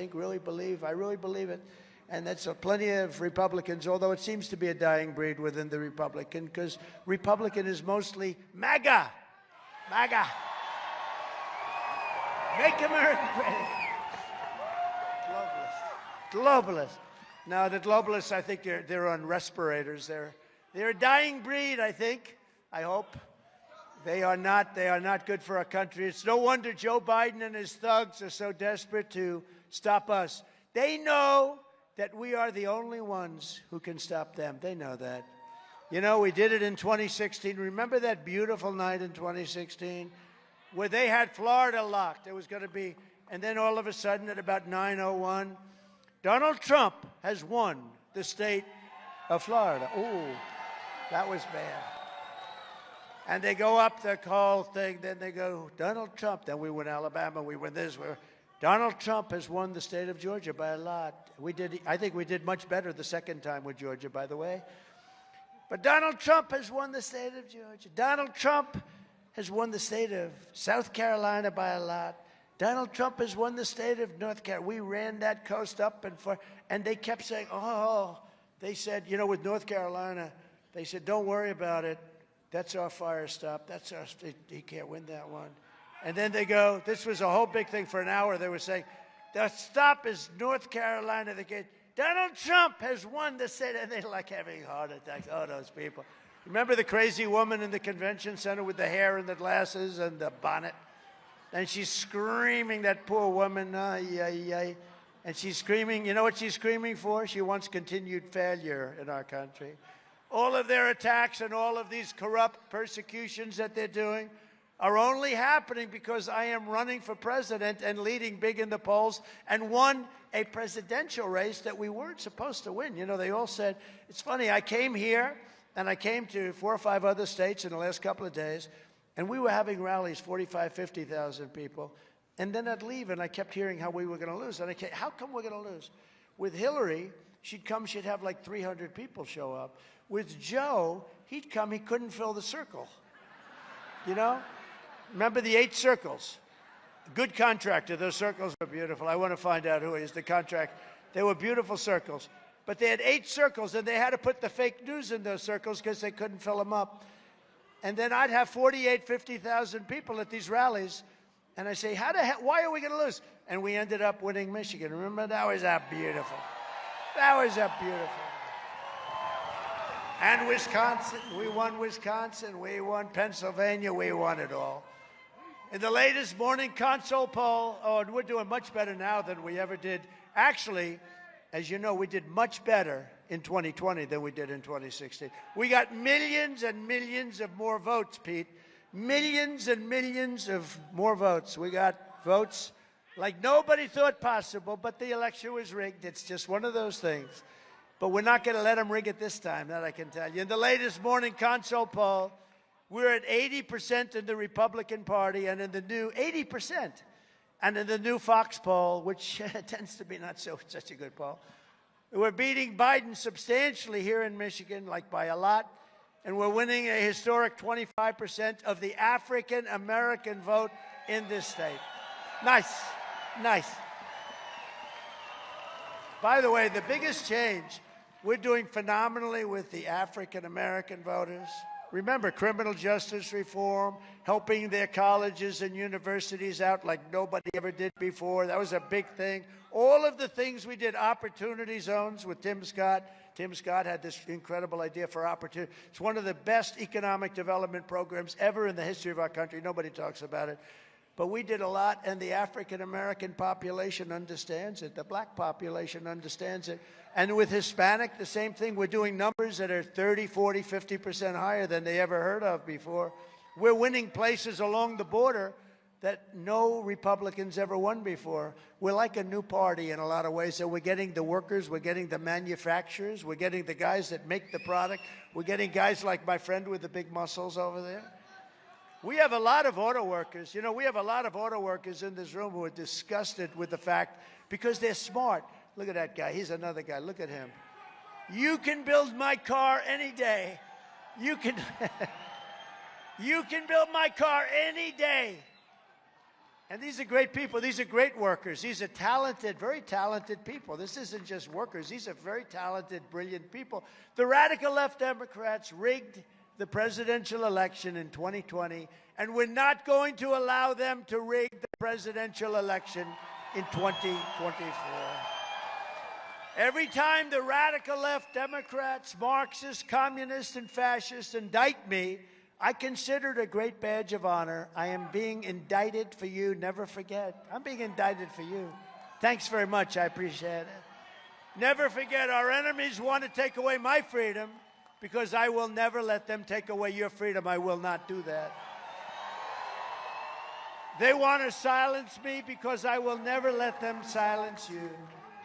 really believe it. And that's plenty of Republicans, although it seems to be a dying breed within the Republican, because Republican is mostly MAGA. MAGA. Make America great. Globalist. Now, the globalists, I think they're on respirators. They're a dying breed, I think. I hope. They are not good for our country. It's no wonder Joe Biden and his thugs are so desperate to stop us. They know that we are the only ones who can stop them. They know that. You know, we did it in 2016. Remember that beautiful night in 2016 where they had Florida locked? It was going to be, and then all of a sudden at about 9:01, Donald Trump has won the state of Florida. Ooh, that was bad. And they go up the whole thing, then they go, Donald Trump. Then we win Alabama, we win this. Donald Trump has won the state of Georgia by a lot. I think we did much better the second time with Georgia, by the way. But Donald Trump has won the state of Georgia. Donald Trump has won the state of South Carolina by a lot. Donald Trump has won the state of North Carolina. We ran that coast up and far, and they kept saying, they said, with North Carolina, they said, don't worry about it. That's our fire stop. That's our state. He can't win that one. And then they go, this was a whole big thing for an hour. They were saying, the stop is North Carolina. Donald Trump has won the Senate. And they're like having heart attacks. Oh, those people. Remember the crazy woman in the convention center with the hair and the glasses and the bonnet? And she's screaming, that poor woman, and she's screaming, you know what she's screaming for? She wants continued failure in our country. All of their attacks and all of these corrupt persecutions that they're doing are only happening because I am running for president and leading big in the polls and won a presidential race that we weren't supposed to win. You know, they all said, it's funny, I came here and I came to 4 or 5 other states in the last couple of days, and we were having rallies, 45, 50,000 people. And then I'd leave, and I kept hearing how we were going to lose. And I kept, how come we're going to lose? With Hillary, she'd come, she'd have like 300 people show up. With Joe, he'd come, he couldn't fill the circle. You know? Remember the 8 circles? Good contractor. Those circles were beautiful. I want to find out who is the contractor. They were beautiful circles. But they had 8 circles, and they had to put the fake news in those circles because they couldn't fill them up. And then I'd have 48, 50,000 people at these rallies. And I say, how the hell, why are we going to lose? And we ended up winning Michigan. Remember, that was beautiful. That was beautiful. And Wisconsin, we won Wisconsin, we won Pennsylvania, we won it all. In the latest morning console poll, and we're doing much better now than we ever did. Actually, as you know, we did much better in 2020 than we did in 2016. We got millions and millions of more votes, Pete. Millions and millions of more votes. We got votes like nobody thought possible, but the election was rigged. It's just one of those things. But we're not going to let them rig it this time, that I can tell you. In the latest morning console poll, we're at 80% in the Republican Party, and in the new 80%. And in the new Fox poll, which tends to be not such a good poll, we're beating Biden substantially here in Michigan, like by a lot. And we're winning a historic 25% of the African-American vote in this state. Nice, nice. By the way, the biggest change, we're doing phenomenally with the African-American voters. Remember, criminal justice reform, helping their colleges and universities out like nobody ever did before. That was a big thing. All of the things we did, opportunity zones with Tim Scott. Tim Scott had this incredible idea for opportunity. It's one of the best economic development programs ever in the history of our country. Nobody talks about it. But we did a lot, and the African-American population understands it. The black population understands it. And with Hispanic, the same thing. We're doing numbers that are 30, 40, 50% higher than they ever heard of before. We're winning places along the border that no Republicans ever won before. We're like a new party in a lot of ways. So we're getting the workers, we're getting the manufacturers, we're getting the guys that make the product. We're getting guys like my friend with the big muscles over there. We have a lot of auto workers. You know, we have a lot of auto workers in this room who are disgusted with the fact, because they're smart. Look at that guy. He's another guy. Look at him. You can build my car any day. You can, you can build my car any day. And these are great people. These are great workers. These are talented, very talented people. This isn't just workers. These are very talented, brilliant people. The radical left Democrats rigged the presidential election in 2020, and we're not going to allow them to rig the presidential election in 2024. Every time the radical left Democrats, Marxists, communists, and fascists indict me, I consider it a great badge of honor. I am being indicted for you. Never forget. I'm being indicted for you. Thanks very much. I appreciate it. Never forget, our enemies want to take away my freedom because I will never let them take away your freedom. I will not do that. They want to silence me because I will never let them silence you.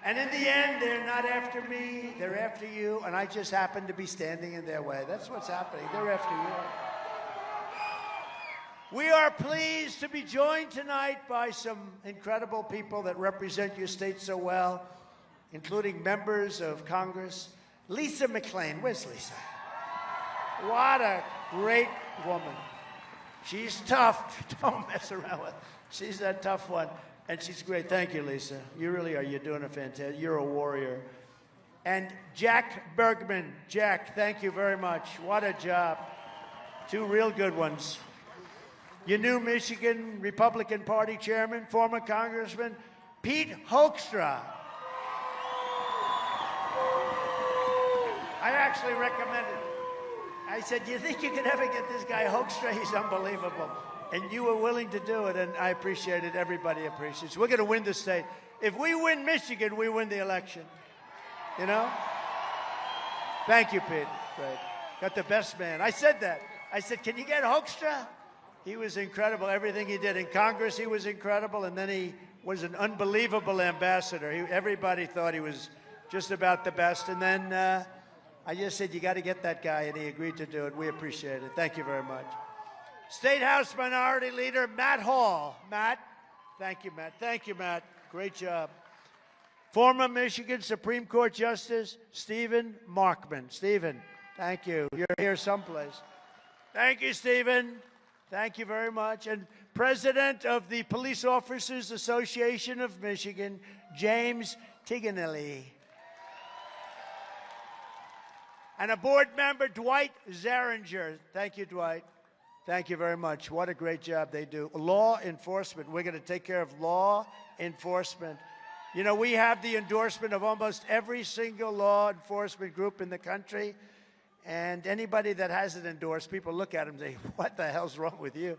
And in the end, they're not after me, they're after you, and I just happen to be standing in their way. That's what's happening. They're after you. We are pleased to be joined tonight by some incredible people that represent your state so well, including members of Congress. Lisa McClain. Where's Lisa? What a great woman. She's tough. Don't mess around with her. She's a tough one. And she's great. Thank you, Lisa. You really are. You're doing a fantastic. You're a warrior. And Jack Bergman. Jack, thank you very much. What a job. Two real good ones. Your new Michigan Republican Party chairman, former Congressman Pete Hoekstra. I actually recommended it. I said, do you think you could ever get this guy Hoekstra? He's unbelievable. And you were willing to do it, and I appreciate it. Everybody appreciates it. We're going to win the state. If we win Michigan, we win the election. You know? Thank you, Pete. Great. Got the best man. I said that. I said, can you get Hoekstra? He was incredible. Everything he did in Congress, he was incredible. And then he was an unbelievable ambassador. Everybody thought he was just about the best. And then I just said, you got to get that guy. And he agreed to do it. We appreciate it. Thank you very much. State House Minority Leader Matt Hall. Matt. Thank you, Matt. Thank you, Matt. Great job. Former Michigan Supreme Court Justice Stephen Markman. Stephen, thank you. You're here someplace. Thank you, Stephen. Thank you very much. And President of the Police Officers Association of Michigan, James Tiganelli. And a board member, Dwight Zaringer. Thank you, Dwight. Thank you very much. What a great job they do. Law enforcement. We're going to take care of law enforcement. You know, we have the endorsement of almost every single law enforcement group in the country. And anybody that has it endorsed, people look at them and say, what the hell's wrong with you?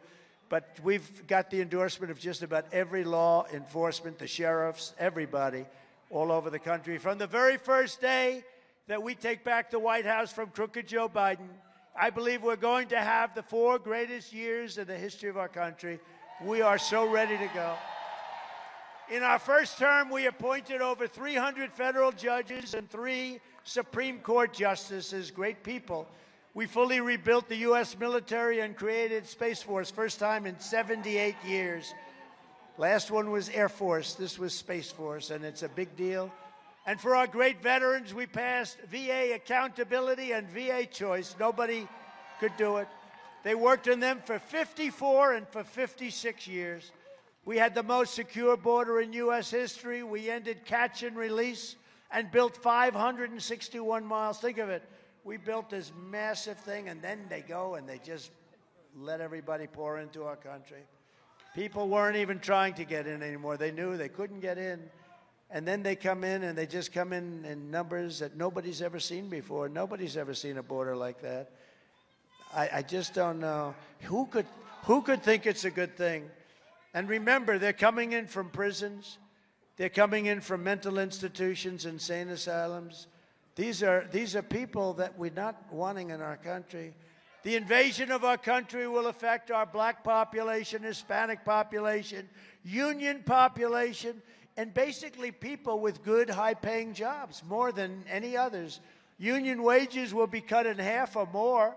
But we've got the endorsement of just about every law enforcement, the sheriffs, everybody all over the country. From the very first day that we take back the White House from crooked Joe Biden, I believe we're going to have the 4 greatest years in the history of our country. We are so ready to go. In our first term, we appointed over 300 federal judges and 3 Supreme Court justices, great people. We fully rebuilt the U.S. military and created Space Force, first time in 78 years. Last one was Air Force. This was Space Force, and it's a big deal. And for our great veterans, we passed VA accountability and VA choice. Nobody could do it. They worked on them for 54 and for 56 years. We had the most secure border in U.S. history. We ended catch and release and built 561 miles. Think of it. We built this massive thing, and then they go and they just let everybody pour into our country. People weren't even trying to get in anymore. They knew they couldn't get in. And then they come in, and they just come in numbers that nobody's ever seen before. Nobody's ever seen a border like that. I just don't know. Who could think it's a good thing? And remember, they're coming in from prisons. They're coming in from mental institutions, insane asylums. These are people that we're not wanting in our country. The invasion of our country will affect our black population, Hispanic population, union population, and basically people with good, high-paying jobs, more than any others. Union wages will be cut in half or more.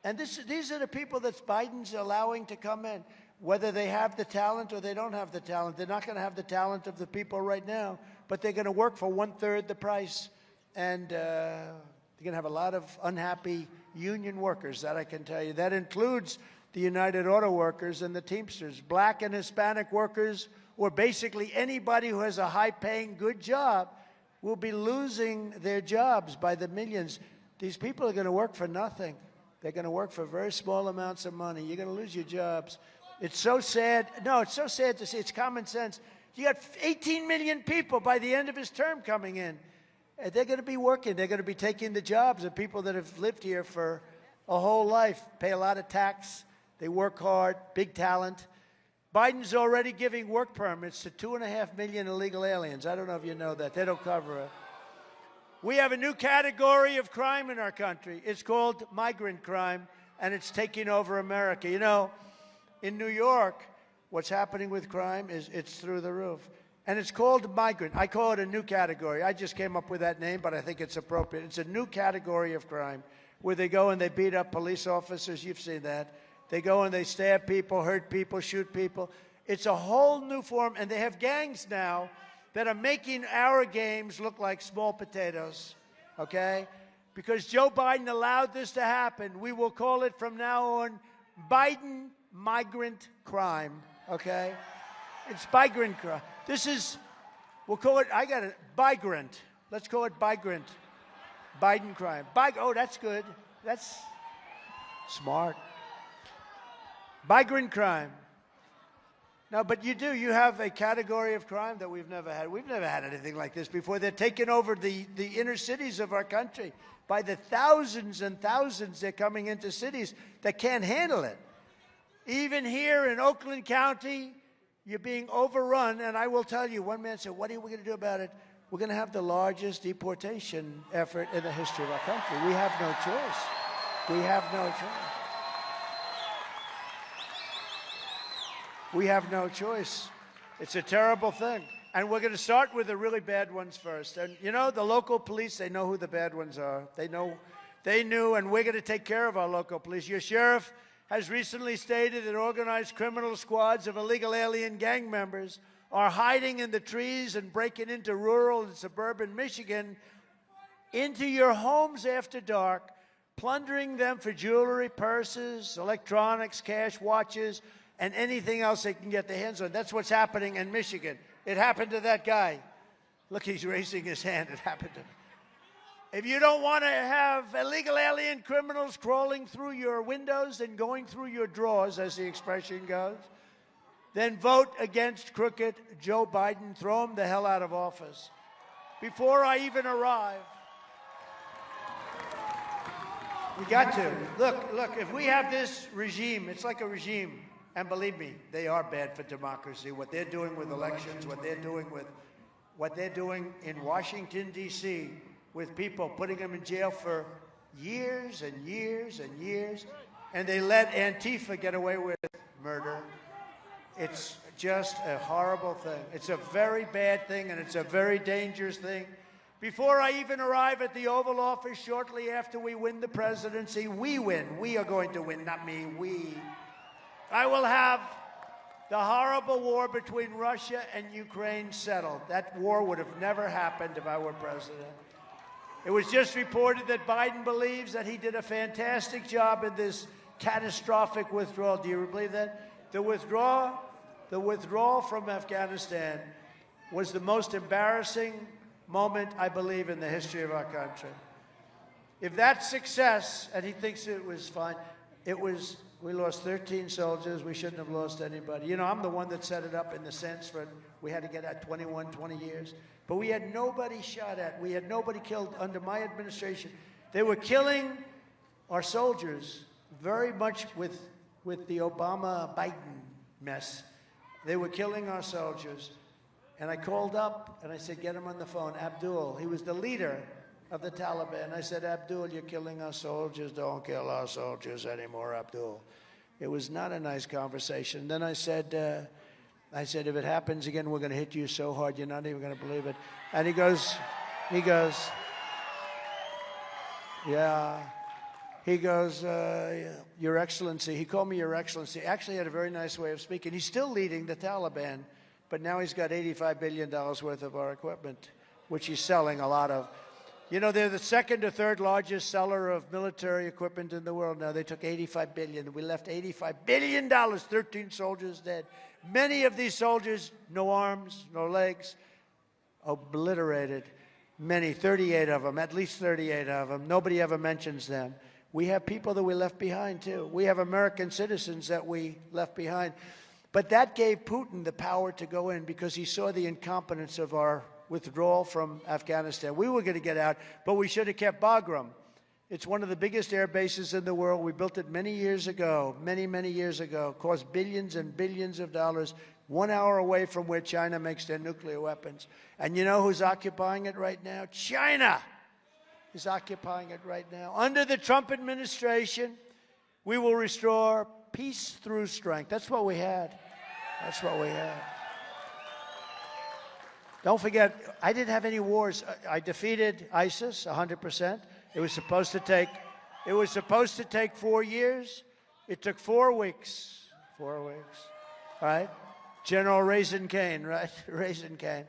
And these are the people that Biden's allowing to come in. Whether they have the talent or they don't have the talent, they're not going to have the talent of the people right now, but they're going to work for 1/3 the price. And they're going to have a lot of unhappy union workers, that I can tell you. That includes the United Auto Workers and the Teamsters. Black and Hispanic workers, or basically anybody who has a high-paying, good job, will be losing their jobs by the millions. These people are going to work for nothing. They're going to work for very small amounts of money. You're going to lose your jobs. It's so sad. No, it's so sad to see. It's common sense. You got 18 million people by the end of his term coming in. They're going to be working. They're going to be taking the jobs of people that have lived here for a whole life, pay a lot of tax. They work hard, big talent. Biden's already giving work permits to 2.5 million illegal aliens. I don't know if you know that. They don't cover it. We have a new category of crime in our country. It's called migrant crime, and it's taking over America. You know, in New York, what's happening with crime is it's through the roof. And it's called migrant. I call it a new category. I just came up with that name, but I think it's appropriate. It's a new category of crime where they go and they beat up police officers. You've seen that. They go and they stab people, hurt people, shoot people. It's a whole new form, and they have gangs now that are making our games look like small potatoes, okay? Because Joe Biden allowed this to happen. We will call it from now on Biden migrant crime, okay? It's migrant crime. This is, we'll call it, I got it, migrant. Let's call it migrant. Biden crime. Oh, that's good. That's smart. Migrant crime. No, but you do. You have a category of crime that we've never had. We've never had anything like this before. They're taking over the inner cities of our country. By the thousands and thousands, they're coming into cities that can't handle it. Even here in Oakland County, you're being overrun. And I will tell you, one man said, what are we going to do about it? We're going to have the largest deportation effort in the history of our country. We have no choice. We have no choice. We have no choice. It's a terrible thing. And we're going to start with the really bad ones first. And, you know, the local police, they know who the bad ones are. They knew, and we're going to take care of our local police. Your sheriff has recently stated that organized criminal squads of illegal alien gang members are hiding in the trees and breaking into rural and suburban Michigan into your homes after dark, plundering them for jewelry, purses, electronics, cash, watches, and anything else they can get their hands on. That's what's happening in Michigan. It happened to that guy. Look, he's raising his hand. It happened to him. If you don't want to have illegal alien criminals crawling through your windows and going through your drawers, as the expression goes, then vote against crooked Joe Biden. Throw him the hell out of office. Before I even arrive, we got to. Look, if we have this regime, it's like a regime. And believe me, they are bad for democracy. What they're doing with elections, what they're doing in Washington, D.C., with people, putting them in jail for years and years and years, and they let Antifa get away with murder. It's just a horrible thing. It's a very bad thing, and it's a very dangerous thing. Before I even arrive at the Oval Office, shortly after we win the presidency, we win. We are going to win, not me, we. I will have the horrible war between Russia and Ukraine settled. That war would have never happened if I were president. It was just reported that Biden believes that he did a fantastic job in this catastrophic withdrawal. Do you believe that? The withdrawal from Afghanistan was the most embarrassing moment, I believe, in the history of our country. If that's success, and he thinks it was fine, we lost 13 soldiers. We shouldn't have lost anybody. You know, I'm the one that set it up in the sense that we had to get out 21, 20 years. But we had nobody shot at. We had nobody killed under my administration. They were killing our soldiers very much with the Obama-Biden mess. They were killing our soldiers. And I called up and I said, get him on the phone. Abdul, he was the leader of the Taliban. I said, Abdul, you're killing our soldiers. Don't kill our soldiers anymore, Abdul. It was not a nice conversation. Then I said, if it happens again, we're going to hit you so hard, you're not even going to believe it. And he goes, Your Excellency. He called me Your Excellency. Actually had a very nice way of speaking. He's still leading the Taliban, but now he's got $85 billion worth of our equipment, which he's selling a lot of. You know, they're the second or third largest seller of military equipment in the world now. They took $85 billion. We left $85 billion, 13 soldiers dead. Many of these soldiers, no arms, no legs, obliterated. Many, 38 of them, at least 38 of them. Nobody ever mentions them. We have people that we left behind, too. We have American citizens that we left behind. But that gave Putin the power to go in because he saw the incompetence of our withdrawal from Afghanistan. We were going to get out, but we should have kept Bagram. It's one of the biggest air bases in the world. We built it many years ago, many years ago. Cost billions and billions of dollars, 1 hour away from where China makes their nuclear weapons. And you know who's occupying it right now? China is occupying it right now. Under the Trump administration, we will restore peace through strength. That's what we had. That's what we had. Don't forget, I didn't have any wars. I defeated ISIS 100%. It was supposed to take 4 years. It took 4 weeks. 4 weeks. All right? General Raisin Cane, right? Raisin Cane.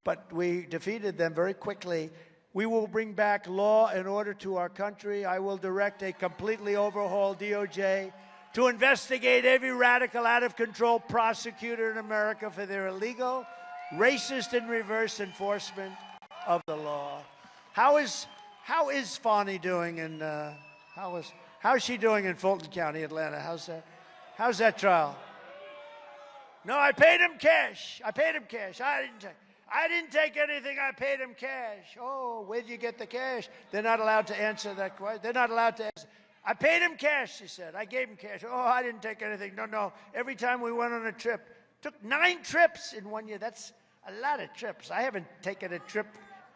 But we defeated them very quickly. We will bring back law and order to our country. I will direct a completely overhauled DOJ to investigate every radical, out-of-control prosecutor in America for their illegal, racist, and reverse enforcement of the law. How is Fani doing in how's she doing in Fulton County, Atlanta? How's that trial? No, I paid him cash. I paid him cash. I didn't take anything. I paid him cash. Oh, where'd you get the cash? They're not allowed to answer that question. They're not allowed to answer. I paid him cash, she said. I gave him cash. Oh, I didn't take anything. No. Every time we went on a trip, took 9 trips in 1 year. That's a lot of trips. I haven't taken a trip.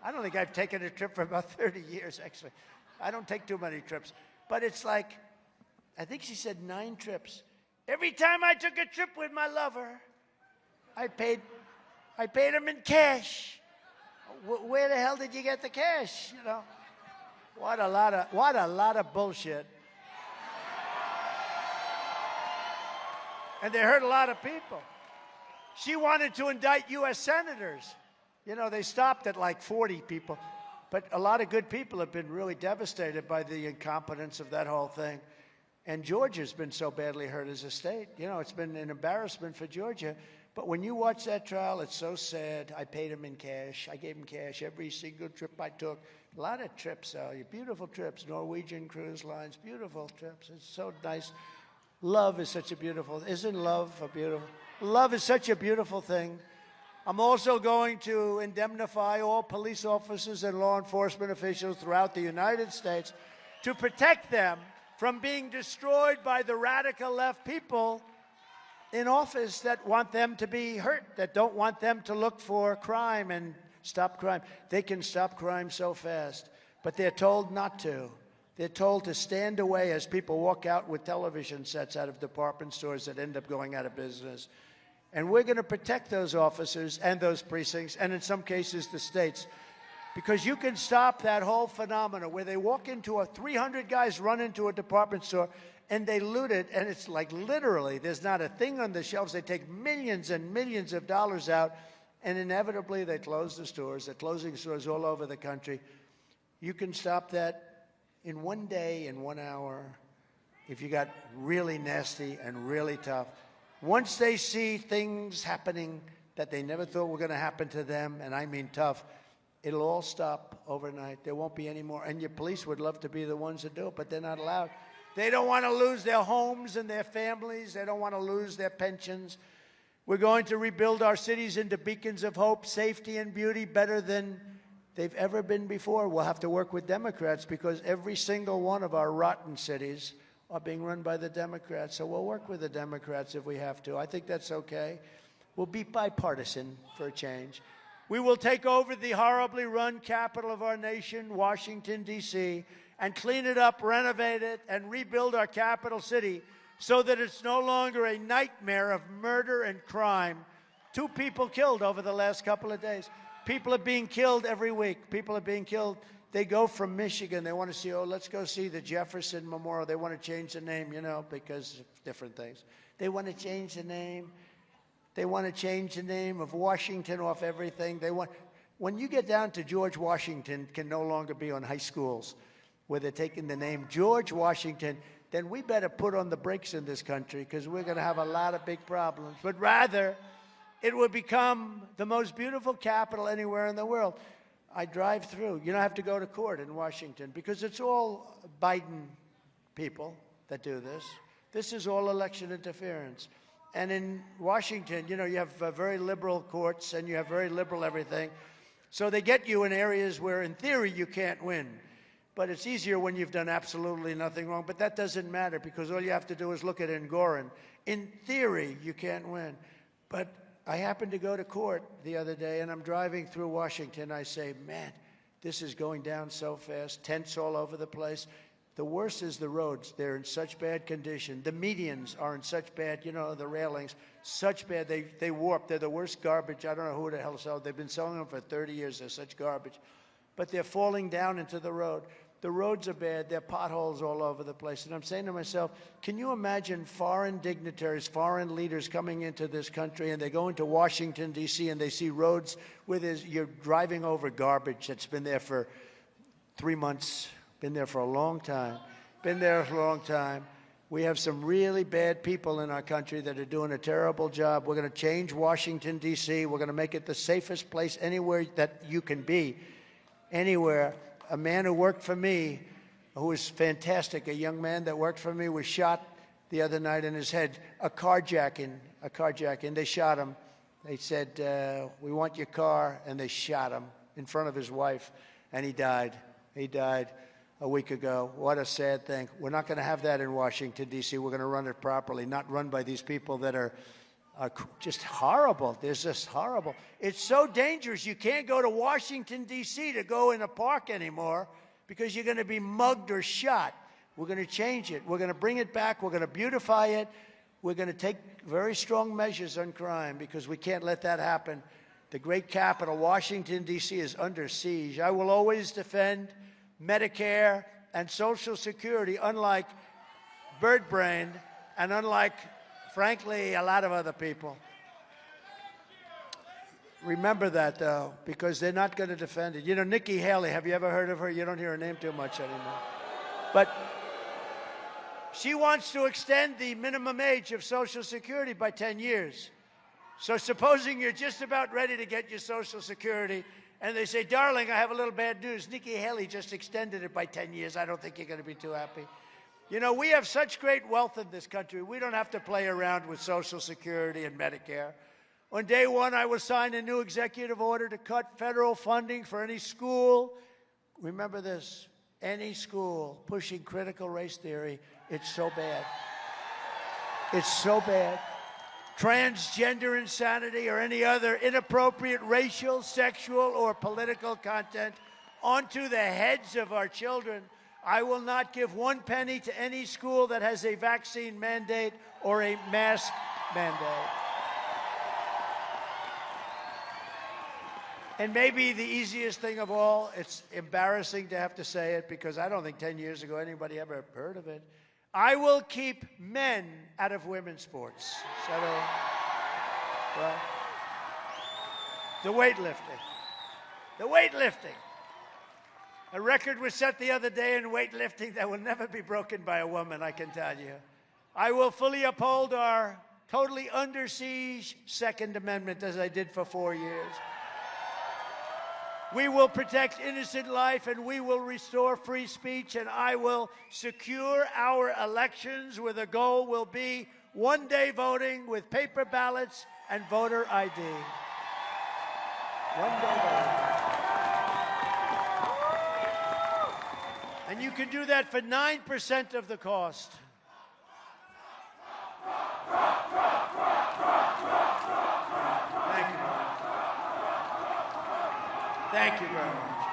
I don't think I've taken a trip for about 30 years, actually. I don't take too many trips. But it's like, I think she said 9 trips. Every time I took a trip with my lover, I paid him in cash. Where the hell did you get the cash? You know, what a lot of bullshit. And they hurt a lot of people. She wanted to indict U.S. senators. You know, they stopped at like 40 people. But a lot of good people have been really devastated by the incompetence of that whole thing. And Georgia's been so badly hurt as a state. You know, it's been an embarrassment for Georgia. But when you watch that trial, it's so sad. I paid him in cash. I gave him cash every single trip I took. A lot of trips, beautiful trips. Norwegian Cruise Lines, beautiful trips. It's so nice. Love is such a beautiful, isn't love a beautiful? Love is such a beautiful thing. I'm also going to indemnify all police officers and law enforcement officials throughout the United States to protect them from being destroyed by the radical left people in office that want them to be hurt, that don't want them to look for crime and stop crime. They can stop crime so fast, but they're told not to. They're told to stand away as people walk out with television sets out of department stores that end up going out of business. And we're going to protect those officers and those precincts, and in some cases the states, because you can stop that whole phenomena where they walk into 300 guys run into a department store and they loot it, and it's like literally there's not a thing on the shelves. They take millions and millions of dollars out, and inevitably they close the stores. They're closing stores all over the country. You can stop that in 1 day, in 1 hour, if you got really nasty and really tough. Once they see things happening that they never thought were going to happen to them, and I mean tough, it'll all stop overnight. There won't be any more. And your police would love to be the ones that do it, but they're not allowed. They don't want to lose their homes and their families. They don't want to lose their pensions. We're going to rebuild our cities into beacons of hope, safety, and beauty better than they've ever been before. We'll have to work with Democrats because every single one of our rotten cities are being run by the Democrats. So we'll work with the Democrats if we have to. I think that's okay. We'll be bipartisan for a change. We will take over the horribly run capital of our nation, Washington, D.C., and clean it up, renovate it, and rebuild our capital city so that it's no longer a nightmare of murder and crime. 2 people killed over the last couple of days. People are being killed every week. People are being killed. They go from Michigan. They want to see, let's go see the Jefferson Memorial. They want to change the name, because of different things. They want to change the name. They want to change the name of Washington off everything. When you get down to George Washington can no longer be on high schools where they're taking the name George Washington, then we better put on the brakes in this country because we're going to have a lot of big problems. But rather, it will become the most beautiful capital anywhere in the world. I drive through. You don't have to go to court in Washington because it's all Biden people that do this. This is all election interference. And in Washington, you have very liberal courts and you have very liberal everything. So they get you in areas where, in theory, you can't win. But it's easier when you've done absolutely nothing wrong. But that doesn't matter because all you have to do is look at Engoron. In theory, you can't win. But I happened to go to court the other day, and I'm driving through Washington. I say, man, this is going down so fast. Tents all over the place. The worst is the roads. They're in such bad condition. The medians are in such bad, the railings, such bad. They warp. They're the worst garbage. I don't know who the hell sold. They've been selling them for 30 years. They're such garbage. But they're falling down into the road. The roads are bad. There are potholes all over the place. And I'm saying to myself, can you imagine foreign dignitaries, foreign leaders coming into this country, and they go into Washington, D.C., and they see roads where you're driving over garbage that's been there for 3 months, been there for a long time, been there for a long time. We have some really bad people in our country that are doing a terrible job. We're going to change Washington, D.C. We're going to make it the safest place anywhere that you can be, anywhere. A man who worked for me, who was fantastic, a young man that worked for me was shot the other night in his head, a carjacking a carjacking. They shot him. They said, we want your car, and they shot him in front of his wife, and he died. He died a week ago. What a sad thing. We're not going to have that in Washington, D.C. We're going to run it properly, not run by these people that are just horrible. They're just horrible. It's so dangerous. You can't go to Washington, D.C. to go in a park anymore because you're going to be mugged or shot. We're going to change it. We're going to bring it back. We're going to beautify it. We're going to take very strong measures on crime because we can't let that happen. The great capital, Washington, D.C., is under siege. I will always defend Medicare and Social Security, unlike Bird Brain and unlike, frankly, a lot of other people. Remember that, though, because they're not going to defend it. You know, Nikki Haley, have you ever heard of her? You don't hear her name too much anymore. But she wants to extend the minimum age of Social Security by 10 years. So supposing you're just about ready to get your Social Security, and they say, darling, I have a little bad news. Nikki Haley just extended it by 10 years. I don't think you're going to be too happy. You know, we have such great wealth in this country. We don't have to play around with Social Security and Medicare. On day one, I will sign a new executive order to cut federal funding for any school. Remember this, any school pushing critical race theory. It's so bad. It's so bad. Transgender insanity or any other inappropriate racial, sexual, or political content onto the heads of our children. I will not give one penny to any school that has a vaccine mandate or a mask mandate. And maybe the easiest thing of all, it's embarrassing to have to say it because I don't think 10 years ago anybody ever heard of it. I will keep men out of women's sports. So, well, the weightlifting. The weightlifting. A record was set the other day in weightlifting that will never be broken by a woman, I can tell you. I will fully uphold our totally under siege Second Amendment as I did for 4 years. We will protect innocent life, and we will restore free speech, and I will secure our elections where the goal will be one-day voting with paper ballots and voter ID. One-day voting. And you can do that for 9% of the cost. Thank you. Thank you very much.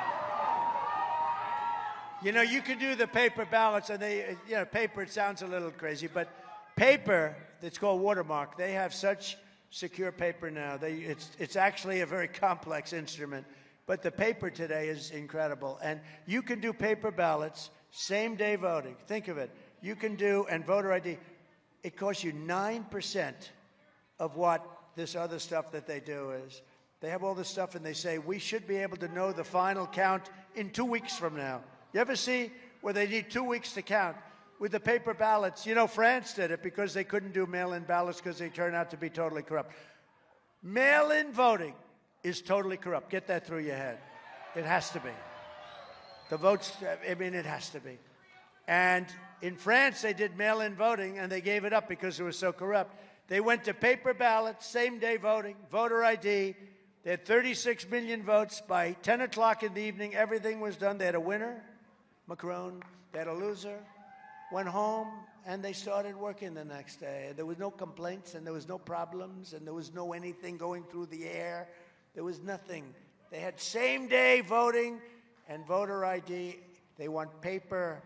You know, you can do the paper ballots, and they, you know, paper, it sounds a little crazy, but paper, it's called Watermark. They have such secure paper now. It's actually a very complex instrument, but the paper today is incredible. And you can do paper ballots, same-day voting. Think of it. You can do, and voter ID, it costs you 9% of what this other stuff that they do is. They have all this stuff, and they say, we should be able to know the final count in 2 weeks from now. You ever see where they need 2 weeks to count? With the paper ballots, you know, France did it because they couldn't do mail-in ballots because they turned out to be totally corrupt. Mail-in voting is totally corrupt. Get that through your head. It has to be. The votes, I mean, it has to be. And in France, they did mail-in voting, and they gave it up because it was so corrupt. They went to paper ballots, same-day voting, voter ID. They had 36 million votes. By 10 o'clock in the evening, everything was done. They had a winner, Macron. They had a loser, went home, and they started working the next day. There was no complaints, and there was no problems, and there was no anything going through the air. There was nothing. They had same-day voting and voter ID. They want paper,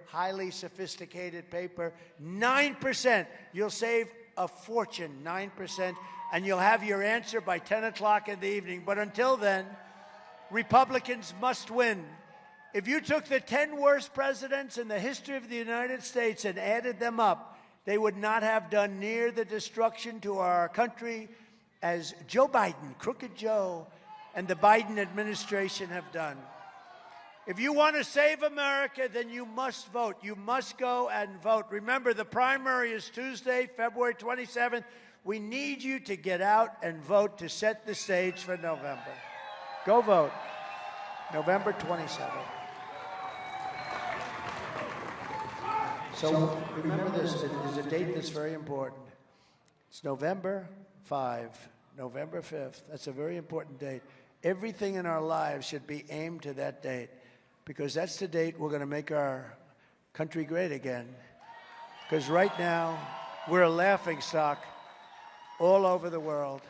highly sophisticated paper. 9%. You'll save a fortune, 9%. And you'll have your answer by 10 o'clock in the evening. But until then, Republicans must win. If you took the 10 worst presidents in the history of the United States and added them up, they would not have done near the destruction to our country as Joe Biden, Crooked Joe, and the Biden administration have done. If you want to save America, then you must vote. You must go and vote. Remember, the primary is Tuesday, February 27th. We need you to get out and vote to set the stage for November. Go vote. November 27th. So remember this, there's a date that's very important. It's November 5, November 5th. That's a very important date. Everything in our lives should be aimed to that date, because that's the date we're going to make our country great again. Because right now, we're a laughingstock all over the world.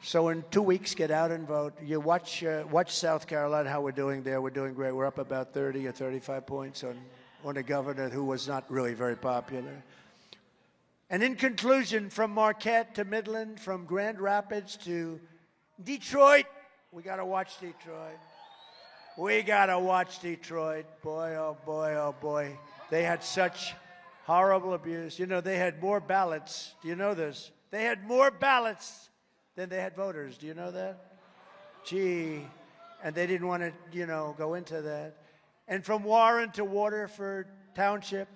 So in 2 weeks, get out and vote. You watch South Carolina, how we're doing there. We're doing great. We're up about 30 or 35 points on a governor who was not really very popular. And in conclusion, from Marquette to Midland, from Grand Rapids to Detroit, we got to watch Detroit. We got to watch Detroit. Boy, oh boy, oh boy. They had such horrible abuse. You know, they had more ballots. Do you know this? They had more ballots than they had voters. Do you know that? Gee. And they didn't want to, go into that. And from Warren to Waterford Township.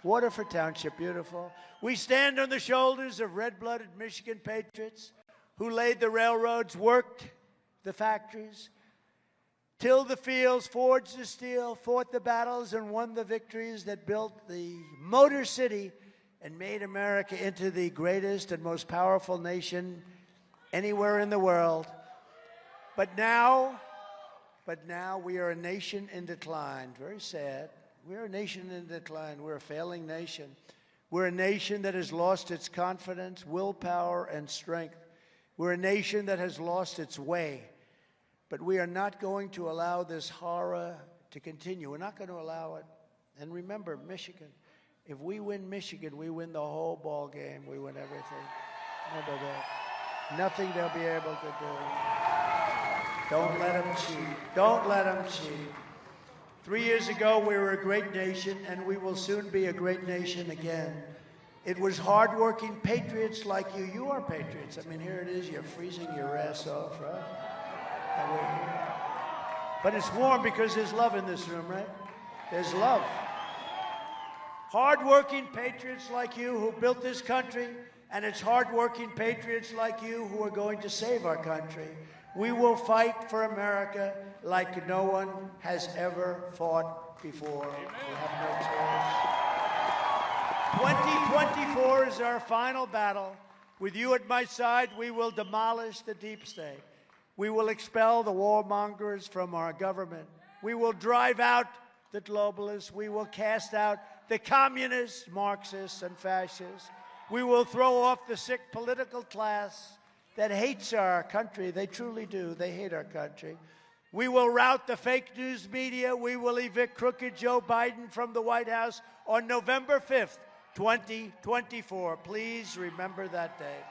Waterford Township, beautiful. We stand on the shoulders of red-blooded Michigan patriots who laid the railroads, worked the factories, tilled the fields, forged the steel, fought the battles, and won the victories that built the Motor City and made America into the greatest and most powerful nation anywhere in the world. But now we are a nation in decline. Very sad. We're a nation in decline. We're a failing nation. We're a nation that has lost its confidence, willpower, and strength. We're a nation that has lost its way. But we are not going to allow this horror to continue. We're not going to allow it. And remember, Michigan. If we win Michigan, we win the whole ball game. We win everything. Remember that. Nothing they'll be able to do. Don't let them cheat. Don't let them cheat. 3 years ago, we were a great nation, and we will soon be a great nation again. It was hardworking patriots like you. You are patriots. I mean, here it is. You're freezing your ass off, right? But it's warm because there's love in this room, right? There's love. Hardworking patriots like you who built this country, and it's hardworking patriots like you who are going to save our country. We will fight for America like no one has ever fought before. We have no choice. 2024 is our final battle. With you at my side, we will demolish the deep state. We will expel the warmongers from our government. We will drive out the globalists. We will cast out the communists, Marxists, and fascists. We will throw off the sick political class that hates our country. They truly do. They hate our country. We will rout the fake news media. We will evict crooked Joe Biden from the White House on November 5th, 2024. Please remember that day.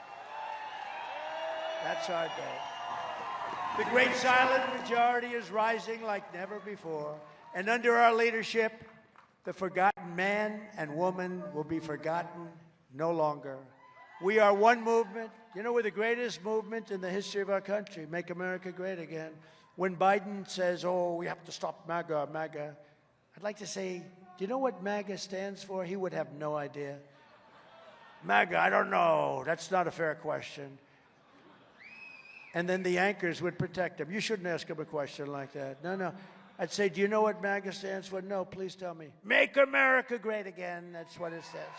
That's our day. The great silent majority is rising like never before. And under our leadership, the forgotten man and woman will be forgotten no longer. We are one movement. You know, we're the greatest movement in the history of our country. Make America great again. When Biden says, oh, we have to stop MAGA, MAGA, I'd like to say, do you know what MAGA stands for? He would have no idea. MAGA, I don't know. That's not a fair question. And then the anchors would protect him. You shouldn't ask him a question like that. No. I'd say, do you know what MAGA stands for? No, please tell me. Make America great again. That's what it says.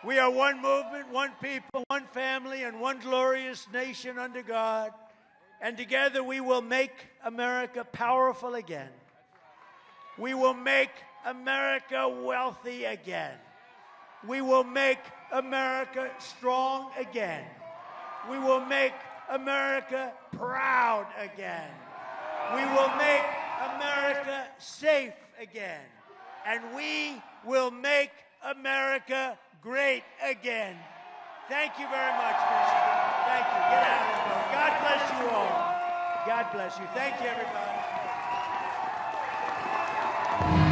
We are one movement, one people, one family, and one glorious nation under God. And together we will make America powerful again. We will make America wealthy again. We will make America strong again. We will make America proud again. We will make America safe again. And we will make America great again. Thank you very much, Michigan. Thank you. Get out of here. God bless you all. God bless you. Thank you, everybody.